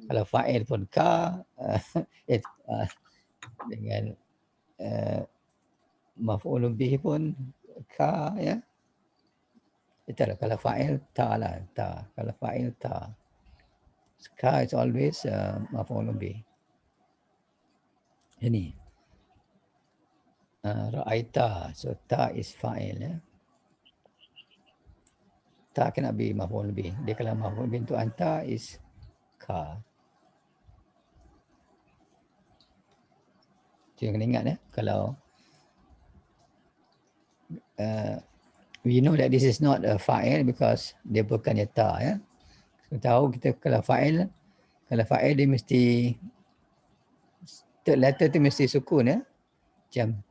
Kalau fa'il pun ka dengan maf'ul bih pun ka ya. Itulah kalau fa'il ta lah, ta. Kalau fa'il ta. Ka is always maf'ul bih. Ini ra'aita, so ta is fa'il ya. Ta kena be maf'ul bih. Dia kalau maf'ul bih untuk anta is ka. Jangan kena ingat ya. Kalau we know that this is not a fa'il because dia bukannya ta ya. Kita tahu kita kalau fa'il dia mesti third letter tu mesti sukun ya. Macam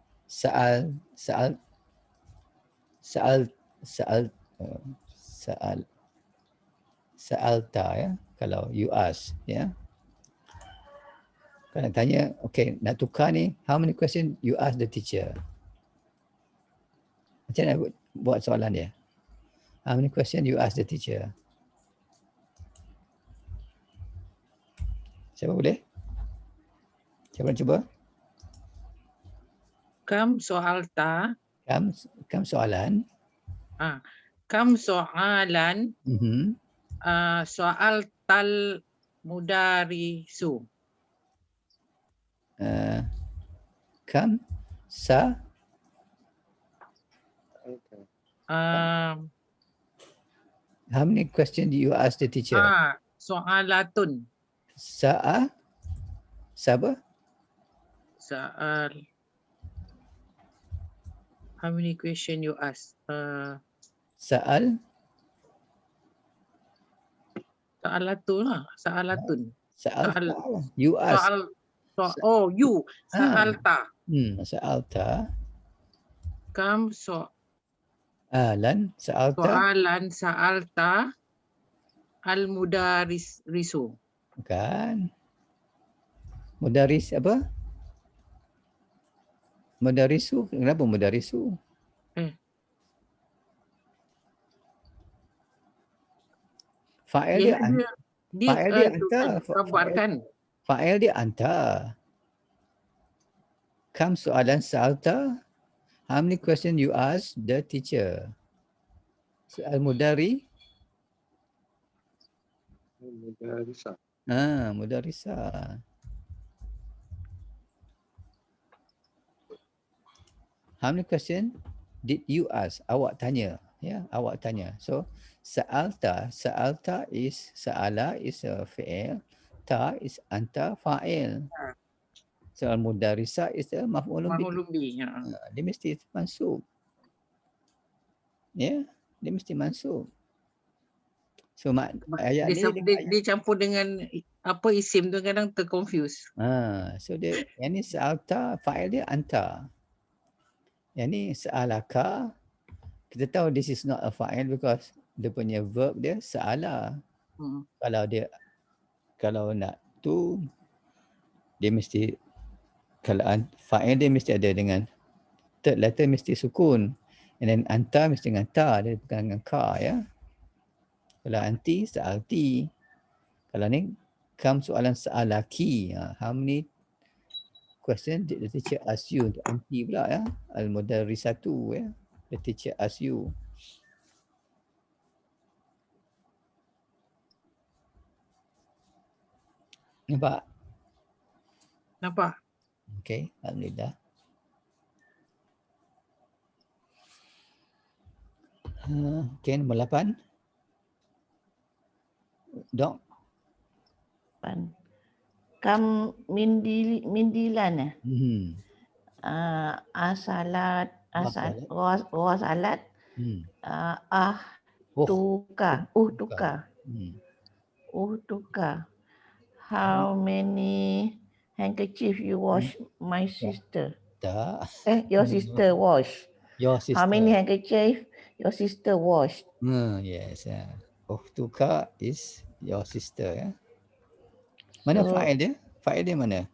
sa'alta ya, kalau you ask ya. Kalau tanya, okay, nak tukar ni, how many question you ask the teacher? Macam mana buat soalan dia? How many question you ask the teacher? Siapa boleh? Siapa nak cuba? Kam soalta. Kam soalan. Kam soalan. Soal tal mudarisu. Kam sa. How many questions do you ask the teacher? Soalatun. Siapa? Soal. How many question you ask? Sa'al. Sa'alatun lah. Sa'alatun. Sa'alta. You ask. Oh, you. Sa'alta. Sa'alta. Kam Alan. Sa'alta. soalan sa'alta al-mudarrisu. Bukan. Mudaris apa? Mudarisu. Kenapa mudarisu? Fa'il dia anta. Fa'il dia anta. Kam soalan sa'alta. How many questions you ask the teacher? Soal mudari. Mudarisa. Mudarisa. How many questions did you ask? Awak tanya. Ya, awak tanya. So, sa'alta is sa'ala is a fi'il. Ta is anta fa'il. So, al-mudarisa is a maf'ulun bih. Dia mesti mansub. Ya, dia mesti mansub. So, ayat dia campur dengan apa isim tu kadang terconfuse. So yang ni sa'alta, fa'il dia anta. Yang ni sa'alaka, kita tahu this is not a fa'il because dia punya verb dia sa'ala. Kalau nak tu, dia mesti, kalau fa'il dia mesti ada dengan third letter mesti sukun. And then anta mesti dengan ta, dia bukan dengan ka ya. Kalau anti, sa'alti. Kalau ni, kam soalan sa'alaki. How many question did the teacher ask you? Untuk anti pula ya. Al-mudarrisatu ya. The teacher ask you. Nampak? Nampak. Okay, alhamdulillah. Okay, nombor 8. Dok. Kam mindilan asalat wasalat tuka. How many handkerchief you wash my sister? Your sister wash. Your sister. How many handkerchief your sister washed? Yes. Tuka is your sister ya. Mana fa'il dia? Fa'il dia mana?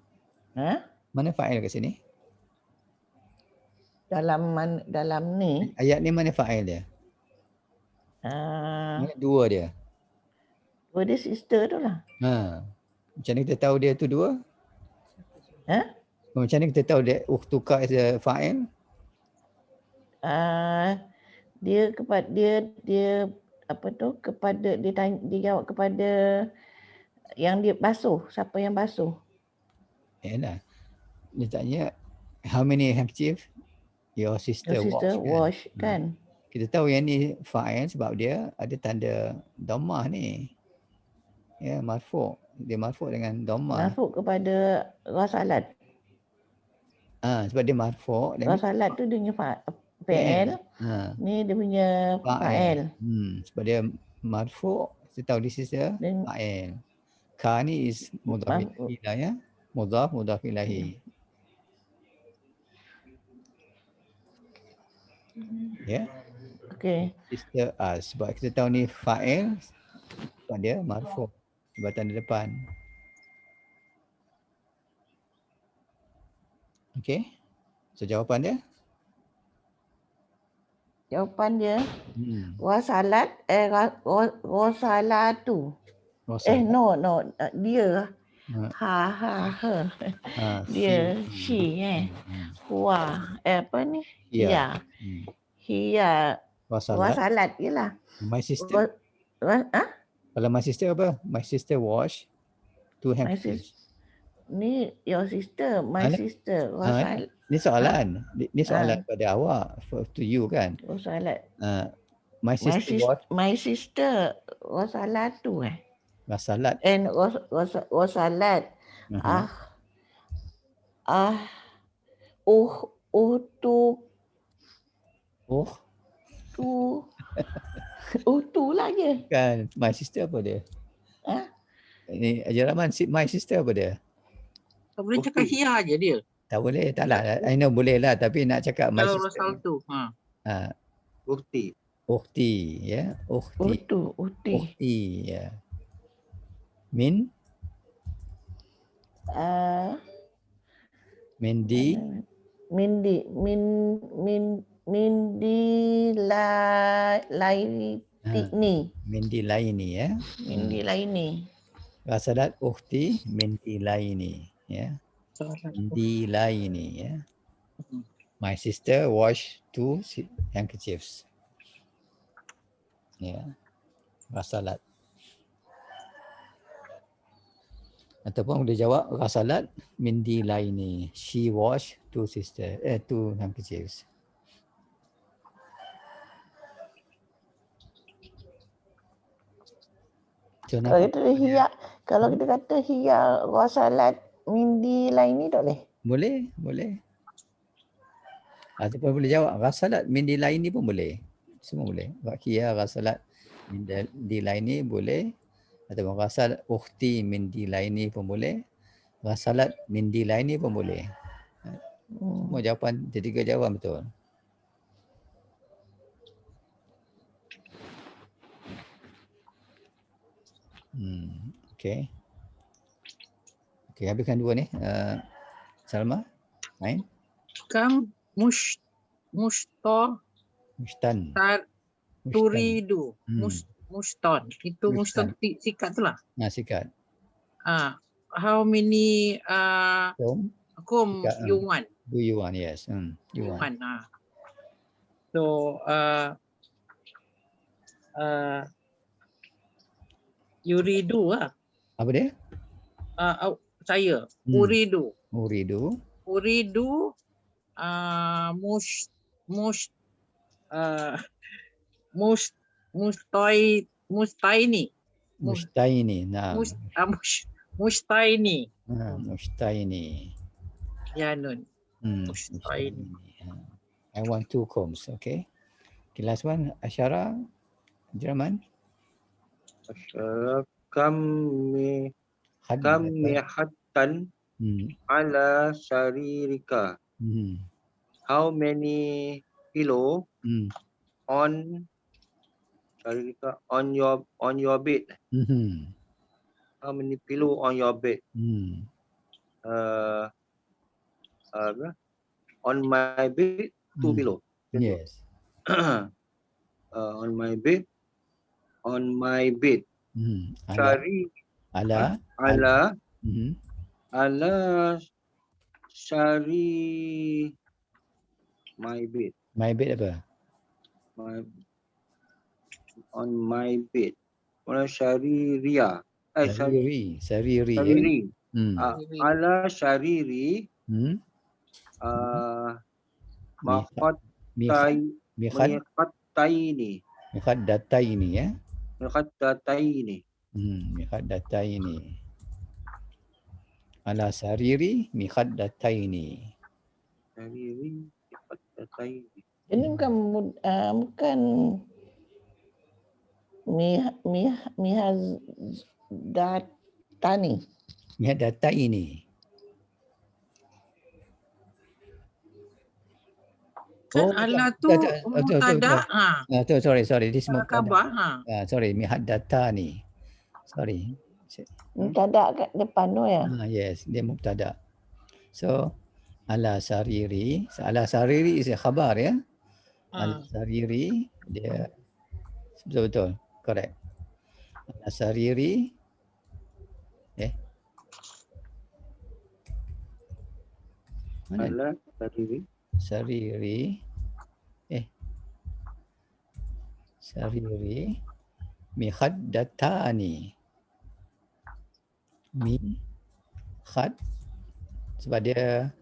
Mana fa'il kat sini? Dalam ni. Ayat ni mana fa'il dia? Mana dua dia? Dua dia sister tu lah. Macam mana kita tahu dia tu dua? Macam mana kita tahu dia tuka is a fa'il? Dia jawab kepada yang dia basuh, siapa yang basuh. Yalah. Dia tanya how many handkerchief your sister wash kan? Kita tahu yang ni fa'il sebab dia ada tanda dhammah ni. Ya, marfu'. Dia marfu' dengan dhammah. Marfu' kepada ghasalat. Sebab dia marfu'. Ghasalat tu dia punya fa'il. Ni dia punya fa'il. Sebab dia marfu', kita tahu this is the fa'il. Ka ni is mudhaf ilahi ya. Mudhaf ilahi. Ya. Okay. Sister as. Sebab kita tahu ni fa'il, sebab dia marfu'. Sebab tanda depan. Okay. So jawapan dia? Jawapan dia wasalat wasalatu. No dia dia she huwa apa ni hiya wasalat jelah. My sister. Kalau my sister apa? My sister wash two handkerchiefs. Ni your sister, my sister wasalat. Ni soalan. Ni soalan pada awak, to you kan? Soalan. My sister wasalatu wasalat. And wasalat. Oh, Tu. Tu lah je. kan my sister apa dia? Ha? Ini Haji Rahman, my sister apa dia? Tak boleh cakap hia je dia. Tak boleh, tak lah. I know boleh lah, tapi nak cakap my Kalau sister. Rosal tu. Ukti. Ukhti, ya. Ukhti. Uti. Ukhti, ya. Min? Mindi? Mindi laini. Mindi laini, ya. Mindi laini. Ghasalat ukhti mindi laini, ya. Mindi laini, ya. My sister wash 2 handkerchiefs. Ya. Ghasalat. Ataupun boleh jawab ghasalat mindi laini. She wash 2 handkerchiefs. Kalau kita kata hiya ghasalat mindi laini tak boleh? Boleh. Ataupun boleh jawab ghasalat mindi laini pun boleh. Semua boleh. Hiya ghasalat mindi laini boleh. Ataupun ghasalat ukhti mindi laini pun boleh. Ghasalat mindi laini pun boleh. Semua jawapan, tiga jawapan betul. Okay. Okay, habiskan 2 ni. Salma, main. Kam mustan turidu. Mustan. Itu mustan sikat tu lah. Sikat. How many kum you want? Do you want? Yes. You want. So yuridu lah. Apa dia? Saya. Uridu. Mustaini. Nah. Mustaini. Mustaini. Ya nun. Mustaini. I want 2 combs. Okay. Last one, Asyara, Jerman. Asyara kami hattan ala saririka. How many pillow on saririka on your bed? How many pillow on your bed? On my bed, 2 pillow. Yes. On my bed. Ala Syari my bed. My bed apa? On my bed. Mana Syariria. Sariri. Ala Syariri. Mikhadataini, ya. Mikhadataini. Ala sariri mikhadataini. Ini bukan Mihadataini. Kan ala tu mubtada. Sorry. This khabar. Sorry, mihaddatani. Sorry. Mubtada kat depan tu ya. Yes, dia mubtada. So ala sariri is a khabar, ya. Ala sariri dia betul. Correct. Ala sariri mana? Ala sariri. Sariri mihaddatani. Sebab dia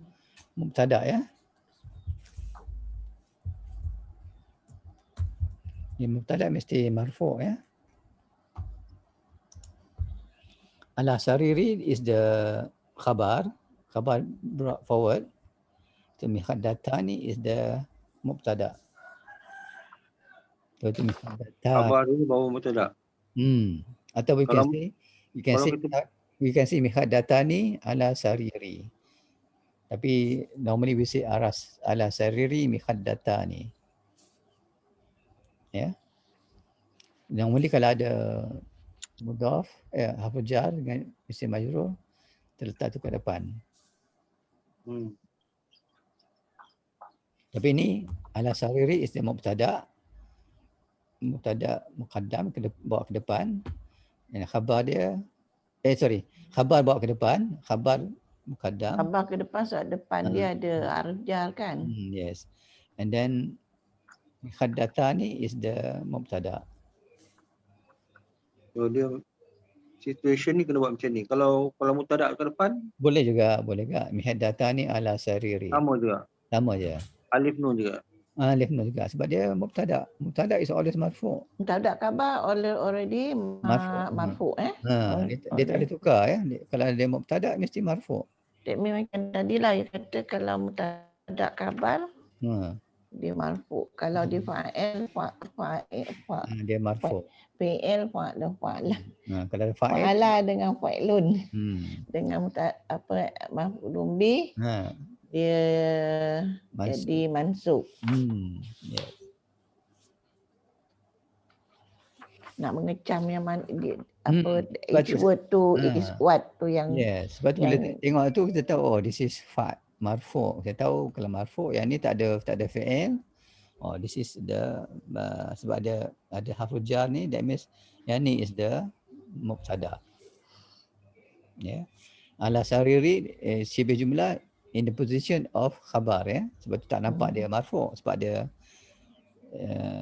mubtada, ya. Dia mubtada mesti marfu', ya. Ala sariri is the khabar brought forward. So mihaddatani is the mubtada. So itu mikhad data. Khabar dulu baru mubtada. Atau we Kalau can kita say mikhad data ni ala sariri. Tapi normally we say ala sariri mikhad data ni. Ya. Normally kalau ada mudhaf, harfu jar dengan isim majrur terletak tu kat depan. Tapi ni ala sariri is the mubtada muqaddam bawa ke depan, dan khabar dia khabar bawa ke depan, khabar muqaddam. Khabar ke depan sebab depan dia ada harf jar kan. Yes. And then mikhad data ni is the mubtada. So dia situation ni kena buat macam ni. Kalau mubtada ke depan boleh juga. Mikhad data ni ala sariri. sama juga. Sama je. Alif nun juga. Alif nun juga sebab dia mubtada. Mubtada is always marfu'. Mubtada khabar already marfu'. Dia tak ada tukar ya. Kalau dia mubtada mesti marfu'. That means macam tadilah you kata kalau mubtada khabar dia marfu'. Kalau dia fa'il dia marfu'. Fi'il fa'ala. Kalau ada fa'il fa'ala dengan fa'ilun. Dengan maf'ulun bih dia jadi mansub. Yes. Nak mengecam yang each word tu is what tu yang sebab tu bila tengok tu kita tahu this is marfu'. Kita tahu kalau marfu' yang ni tak ada fi'il. This is the sebab ada harfu jar ni, that means yang ni is the mubtada. Ala sariri sibih jumlah in the position of khabar sebab tu tak nampak dia marfu' sebab dia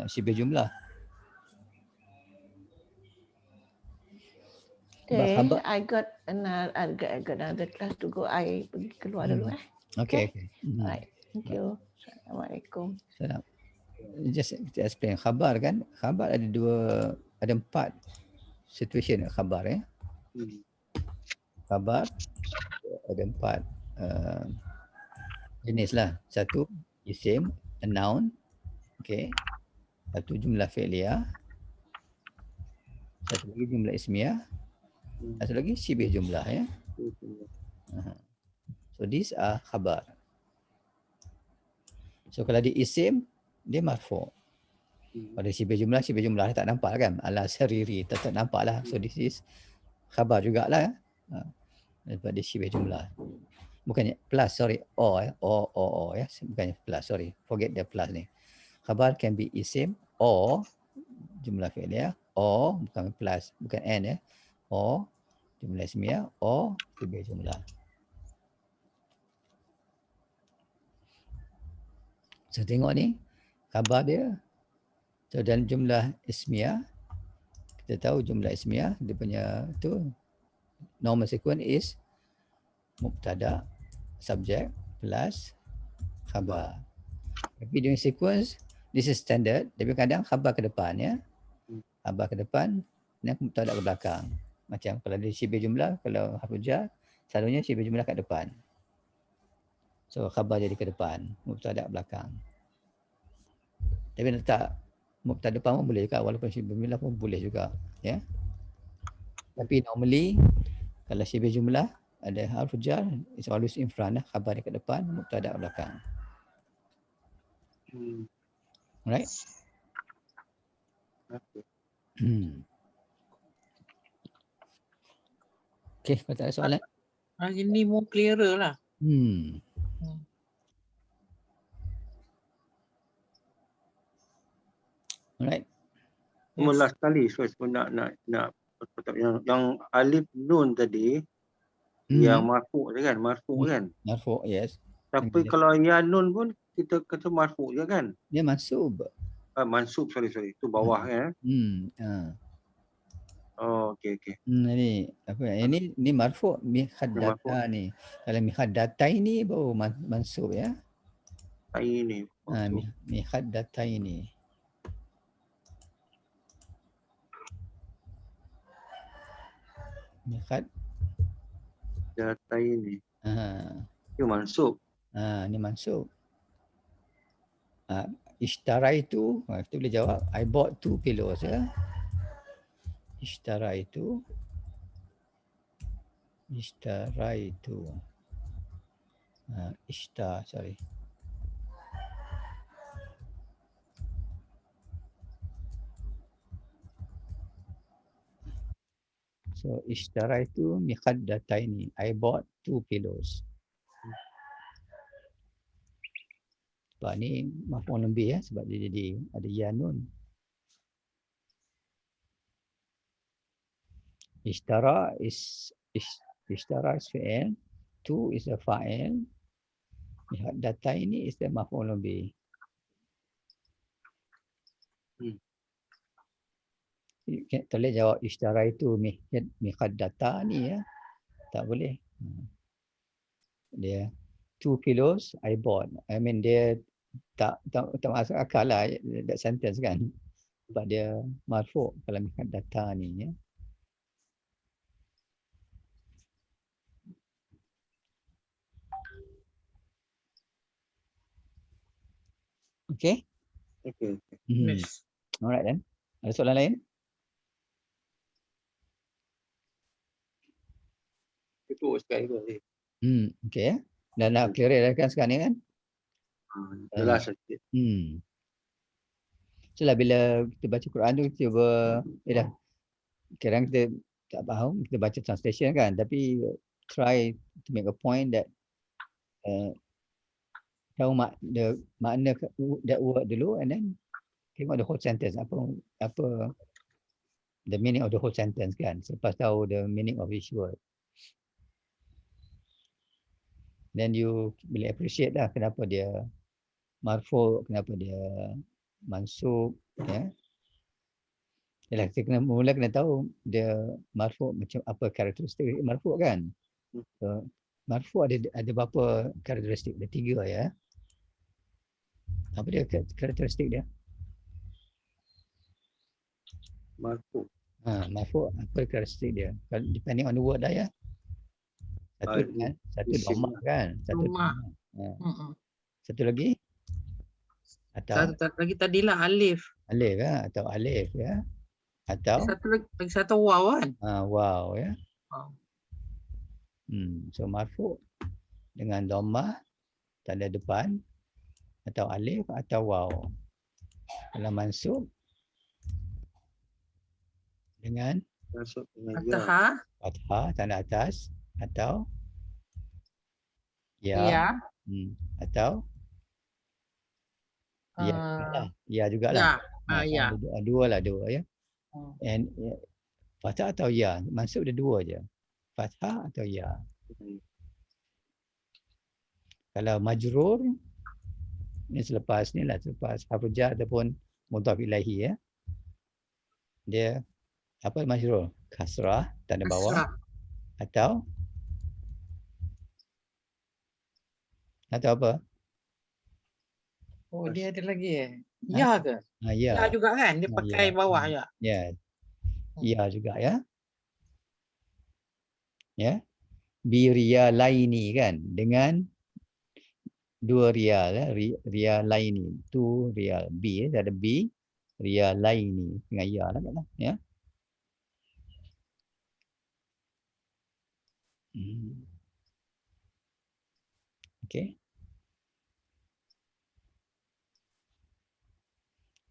sibih jumlah. Okay, I got another class to go. I pergi keluar dulu Okay. Right. Thank you. Assalamualaikum. Salam. Just explain khabar kan. Khabar ada 4 situation khabar Khabar ada 4 jenis lah. Satu isim, a noun. Okay. Satu jumlah fi'liyah. Satu lagi jumlah ismiyah. Satu lagi sibih jumlah So these are khabar. So kalau di isim dia marfu'. Pada sibih jumlah tak nampak kan? Ala sariri tak nampak lah. So this is khabar jugalah daripada sibih jumlah. Bukannya plus, sorry. O bukannya plus, sorry. Forget the plus ni. Khabar can be isim or jumlah fi'liyah or bukan plus, bukan and or jumlah ismiyah or sibih jumlah. So tengok ni khabar dia. So dalam jumlah ismiyah kita tahu jumlah ismiyah dia punya tu normal sequence is mubtada, subject plus khabar. Tapi dengan sequence this is standard, tapi kadang khabar ke depan khabar ke depan dan mubtada ke belakang. Macam kalau di sibih jumlah, kalau harfu jar selalunya sibih jumlah kat depan. So khabar jadi ke depan, mubtada belakang. Tapi letak mubtada depan pun boleh juga, walaupun sibih jumlah pun boleh juga Tapi normally kalau sibih jumlah ada harfu jar, it's always in front khabar di kat depan, mubtada belakang. Alright? Okay, kalau tak ada soalan? Hari ni more clearer lah. Alright. Mula sekali nak yang alif nun tadi yang marfu' kan? Marfu' kan? Marfu', yes. Tapi kalau ya nun pun kita kata marfu' je kan? Dia mansub. Mansub, sorry. Itu bawah kan? Oh, okey. Ni apa ni marfu' mikhad data ni. Kalau mikhad data ini baru mansub ya. Ini. Mikhad data ini. Mikhad data ini. Itu mansub. Ni mansub. Ishtaraitu, kita boleh jawab I bought 2 pillows ya. Ishtaraitu. Sorry. So ishtaraitu mikhaddataini. I bought 2 pillows. Sebab ni maf'ul bih ya, sebab dia jadi ada ya nun. Ishtara is fi'il, 2 is a fa'il, mikhaddataini is the maf'ul bih. Tak boleh jawab ishtara itu mikhaddata ni ya. Tak boleh. Dia 2 pillows I bought. I mean dia tak masuk akal lah that sentence kan. Sebab dia marfu' kalau mikhaddata ni ya. Okay? Okay. Yes. Alright then. Ada soalan lain? Itu sekali tu. Okay. Dah nak clear dah kan sekarang ni kan? Jelas sikit. Itulah bila kita baca Quran tu kita dah kadang kita tak faham, kita baca translation kan, tapi try to make a point that tahu makna that word dulu and then tengok the whole sentence apa the meaning of the whole sentence kan, selepas tahu the meaning of each word. Then you boleh appreciate lah kenapa dia marfu', kenapa dia mansub ya. Yalah, kita kena tahu dia marfu' macam apa karakteristik marfu' kan. So, marfu' ada berapa karakteristik? Ada 3 ya. Apa dia karakteristik dia? Marfu'. Marfu' apa karakteristik dia? Depending on the word lah ya. Satu dhamma kan. Satu lagi? Atau Satu lagi tadilah alif. Alif ya, atau alif ya. Atau satu waw kan? Waw ya. So marfu' dengan dhammah tanda depan atau alif atau waw. Kalau mansub dengan fathah tanda atas atau ya. Atau ya jugalah. Ya. Dua ya. And fathah atau ya, mansub ada 2 je. Fathah atau ya. Kalau majrur ni selepas harfu jar ataupun mudhaf ilaihi ya. Dia apa majrur? Kasrah tanda bawah atau apa? Oh, dia ada lagi ya ke? Ya juga kan? Dia pakai bawah ya. Ya. Ya juga ya. Ya. Bi riyalaini kan, dengan 2 riyal ya. Riyalaini, 2 riyal. B ada B, riyalaini dengan ya lah kan ya. Okay.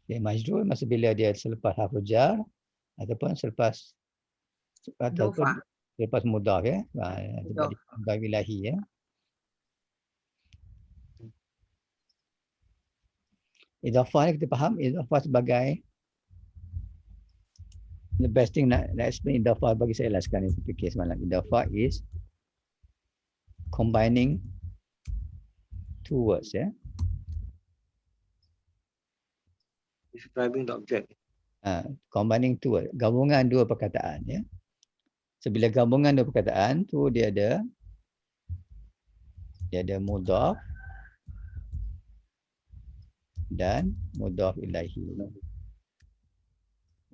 Okay, majrur masa bila dia selepas harfu jar ataupun selepas mudhaf ya. Mudhaf ilahi ya. Idhafah ni kita faham idhafah sebagai the best thing nak explain idhafah bagi saya lah sekarang ni, fikir semalam. Idhafah is combining 2 words ya. Describing the object. Combining 2 words, gabungan 2 perkataan ya. So bila gabungan 2 perkataan tu dia ada mudhaf dan mudhaf ilaihi.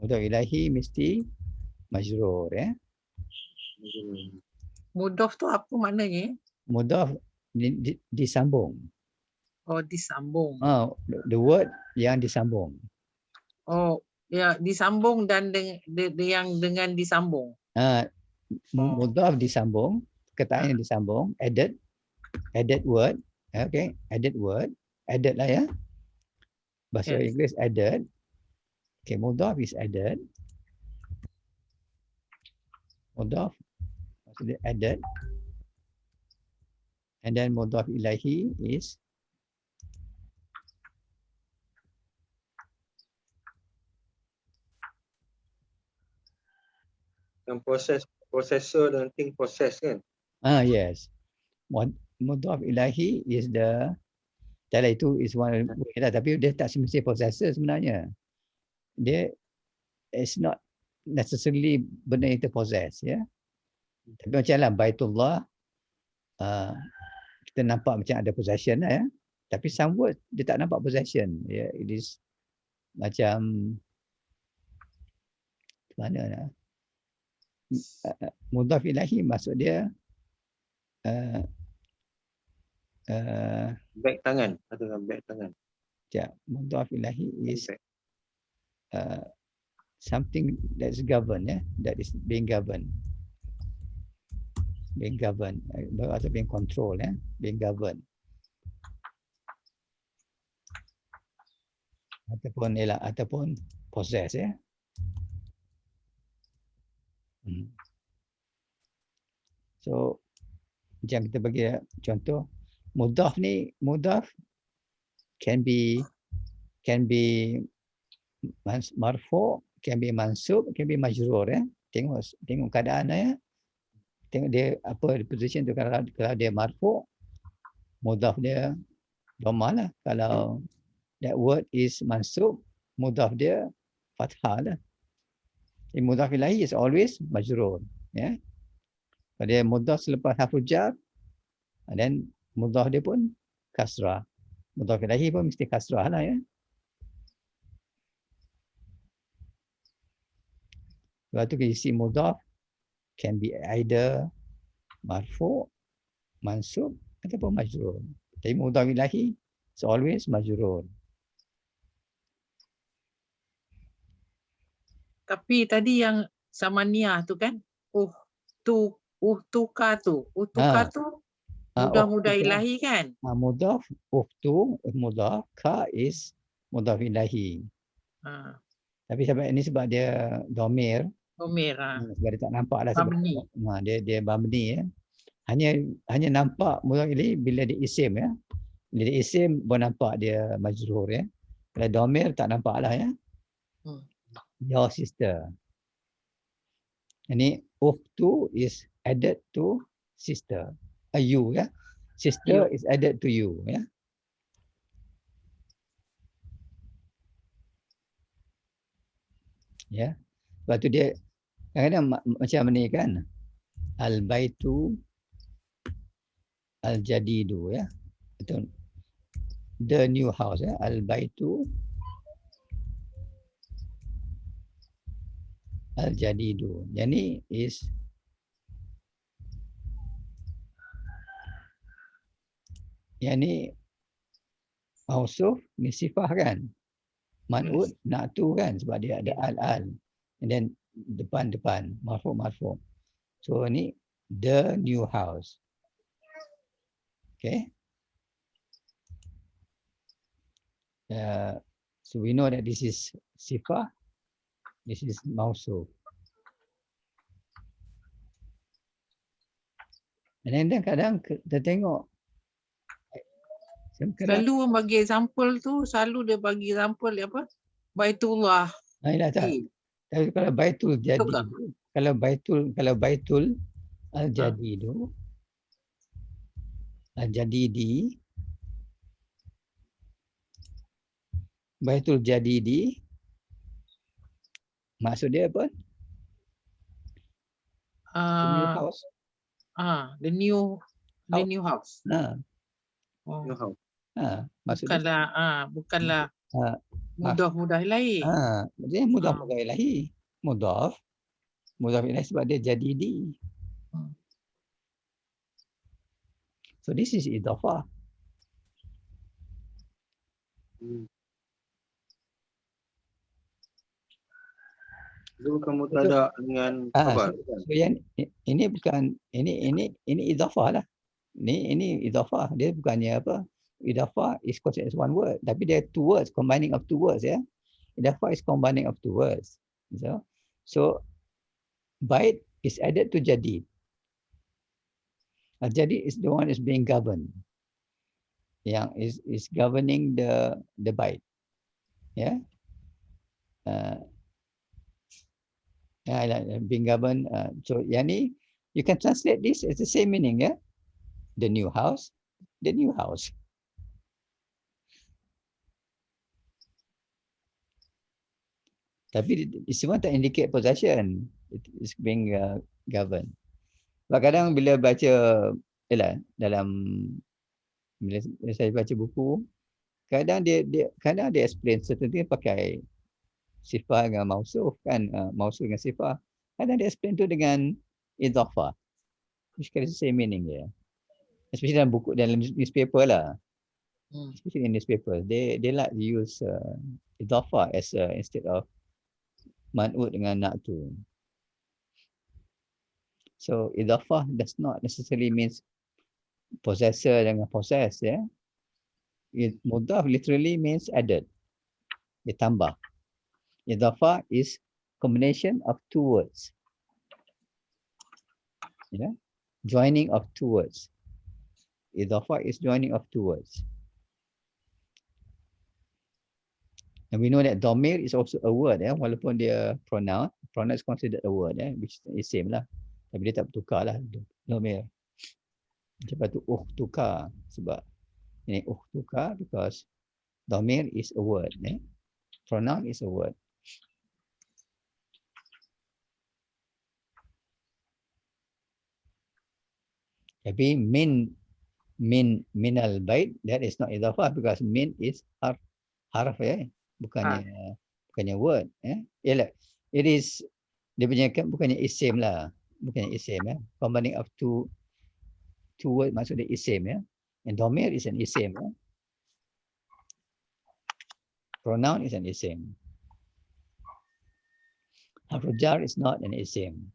Mudhaf ilaihi mesti majrur ya. Mudhaf tu apa maknanya? Mudhaf disambung. Oh, disambung. The word yang disambung. Oh, ya disambung dan yang dengan disambung. Mudhaf disambung, perkataan yang disambung, added word, okay, added word, added lah ya. Bahasa Inggeris added. Okay, mudhaf is added. Mudhaf maksudnya added. And then mudhaf ilahi is yang processor dan thing process kan? Yes. Mudhaf ilahi is the dalam itu is one way lah, tapi dia tak semestinya processor sebenarnya. Dia is not necessarily benda itu possess ya. Tapi macam lah Baitullah, kita nampak macam ada possession lah ya. Tapi some word dia tak nampak possession. Ya, it is macam mana lah. Mudhaf ilahi maksud dia back tangan atau back tangan. Ya, mudhaf ilahi is something that's governed, that is being governed. Being governed atau being controlled, being governed. Ataupun possess, So, macam kita bagi contoh, mudhaf ni, mudhaf can be marfu, can be mansub, can be majrur, Tengok keadaan ya. Tengok dia apa position tu. Kalau dia marfu, mudhaf dia dhamma lah. Kalau that word is mansub, mudhaf dia fathah lah. Mudhaf ilahi is always majrur, ya. Kalau dia mudhaf selepas harful jar, then mudhaf dia pun kasrah. Mudhaf ilahi pun mesti kasrah lah ya. Lepas tu isi mudhaf can be either marfu, mansub ataupun majrur. Tapi mudhaf ilahi is always majrur. Tapi tadi yang samaniyah tu kan, tuhtuka tu mudah-mudah ilahi kan? Mudhaf, mudhaf, ka is mudhaf ilahi. Tapi sebab dia dhamir, sebab dia tak nampak lah sebab dia bamni ya. Hanya nampak mudhaf ilahi bila dia isim ya. Bila dia isim baru nampak dia majrur ya. Kalau dhamir tak nampak lah ya. Your sister. Ini ukhtu is added to sister. You ya. Sister is added to you ya. Ya. Lepas tu dia kadang-kadang macam ni kan. Al-baitu al-jadidu ya. Itu the new house ya. Al-baitu al-jadidu. Jadi is yang ni mausuf ni sifah kan. Man'ud na'tu kan sebab dia ada al-al. And then depan marfu. So ni the new house. Okay. So we know that this is sifah. This is mausuf. And then kadang kita tengok selalu bagi example tu, selalu dia bagi example apa? Baitullah. Tak. Tapi kalau baitul jadi, kalau baitul al-jadidu, al-jadidi, baitul jadidi, maksud dia apa? The new house. The new house. New house. Bukanlah mudah ilahi. Dia mudah ilahi. Mudhaf ilahi sebab dia jadidi. So this is idhafah. Itu bukan mubtada dengan khabar. So yang ini bukan ini idhafah lah. Ini idhafah. Dia bukannya apa? Idhafah is considered as one word, tapi dia two words, combining of two words ya. Idhafah is combining of two words. So bait is added to jadid. Jadid is the one is being governed. Yang is governing the bait. Yeah. Being governed. So yani you can translate this as the same meaning, yeah. The new house, the new house. Tapi semua tak indicate possession. It is being governed. Kadang bila baca dalam bila saya baca buku, kadang dia explain certain thing pakai sifah dengan mausuf kan, mausuf dengan sifah. Kadang dia explain tu dengan idhafah. Which carries the same meaning dia. Especially dalam buku, dalam newspaper lah. Especially in newspaper, they like to use idhafah as instead of man'ud dengan na'tu. So idhafah does not necessarily means possessor dengan possess, ya. Mudhaf literally means added, ditambah. Idhafah is combination of two words, ya. Joining of two words. Idhafah is joining of two words. And we know that dhamir is also a word, ya. Walaupun dia pronoun is considered a word, ya, which is same lah. Tapi dia tak bertukar lah dhamir. Sebab tu tukar, sebab ini tukar because dhamir is a word, ya. Pronoun is a word. Tapi minal bait, that is not idhafah because min is harf, ya. Bukannya word, ya. Yalah, it is dia punya bukannya isim lah, bukannya isim, ya. Combining of two words maksudnya isim, ya. And dhamir is an isim, ya. Pronoun is an isim. Harful jar is not an isim.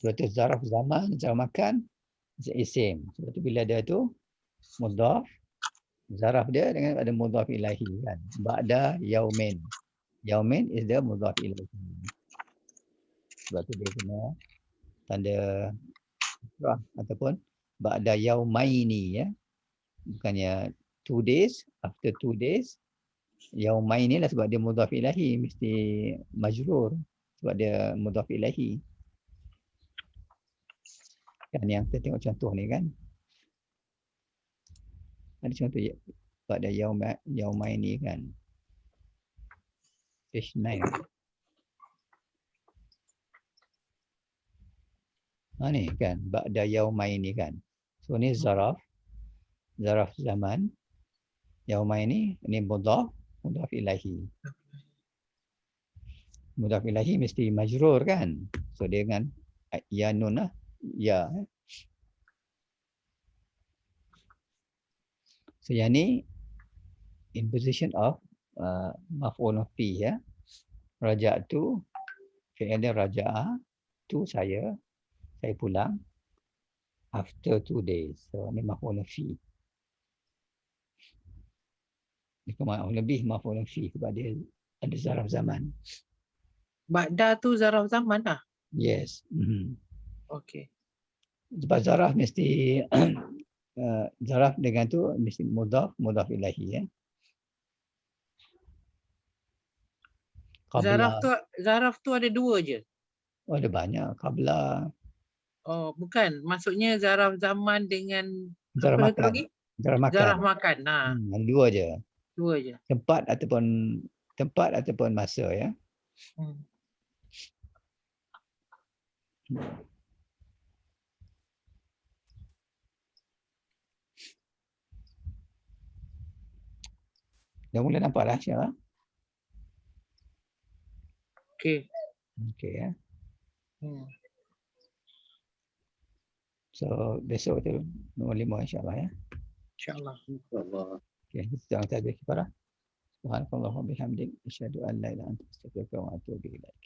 Sebab tu zaraf zaman, zaraf makan, isim. Sebab tu bila ada tu mudhaf, zaraf dia dengan ada mudhaf ilahi kan. Ba'da yaumin. Yaumin is the mudhaf ilahi. Sebab tu dia kena tanda zaraf ataupun ba'da yaumaini, ya. Bukannya 2 days, after 2 days. Yaumaini lah sebab dia mudhaf ilahi, mesti majrur sebab dia mudhaf ilahi. Kan yang kita tengok contoh ni kan. Ada contoh pada yaumaini kan. Page 9. Ni kan ba'da yaumaini kan. So ni zaraf zaman. Yaumaini ni mudhaf ilahi. Mudhaf ilahi mesti majrur kan. So dia dengan ya nun lah. Ya. So yang ni in position of maf'ul fi, ya. Raja'tu, fi'il dia raja'a, tu saya pulang after 2 days. So ni maf'ul fi. Ni lebih maf'ul fi sebab dia ada zaraf zaman. Ba'da tu zaraf zaman lah. Yes. Okey. Sebab zaraf mesti zaraf dengan tu mesti mudhaf ilahi, ya. Zaraf tu ada 2 je. Oh, ada banyak. Qabla. Oh, bukan. Maksudnya zaraf zaman dengan Zaraf apa makan. lagi? Zaraf makan. Zaraf makan. Nah. 2 je. 2 je. Tempat ataupun masa, ya. Dah mula nampak dah, Syah? Okey. Okey, ya. So besok tu nombor 5 insya-Allah ya. InsyaAllah. InsyaAllah. Okey, kita orang tadi kepada Subhanallah wa bihamdik asyhadu an la ilaha illa anta astaghfiruka wa atubu ilaik.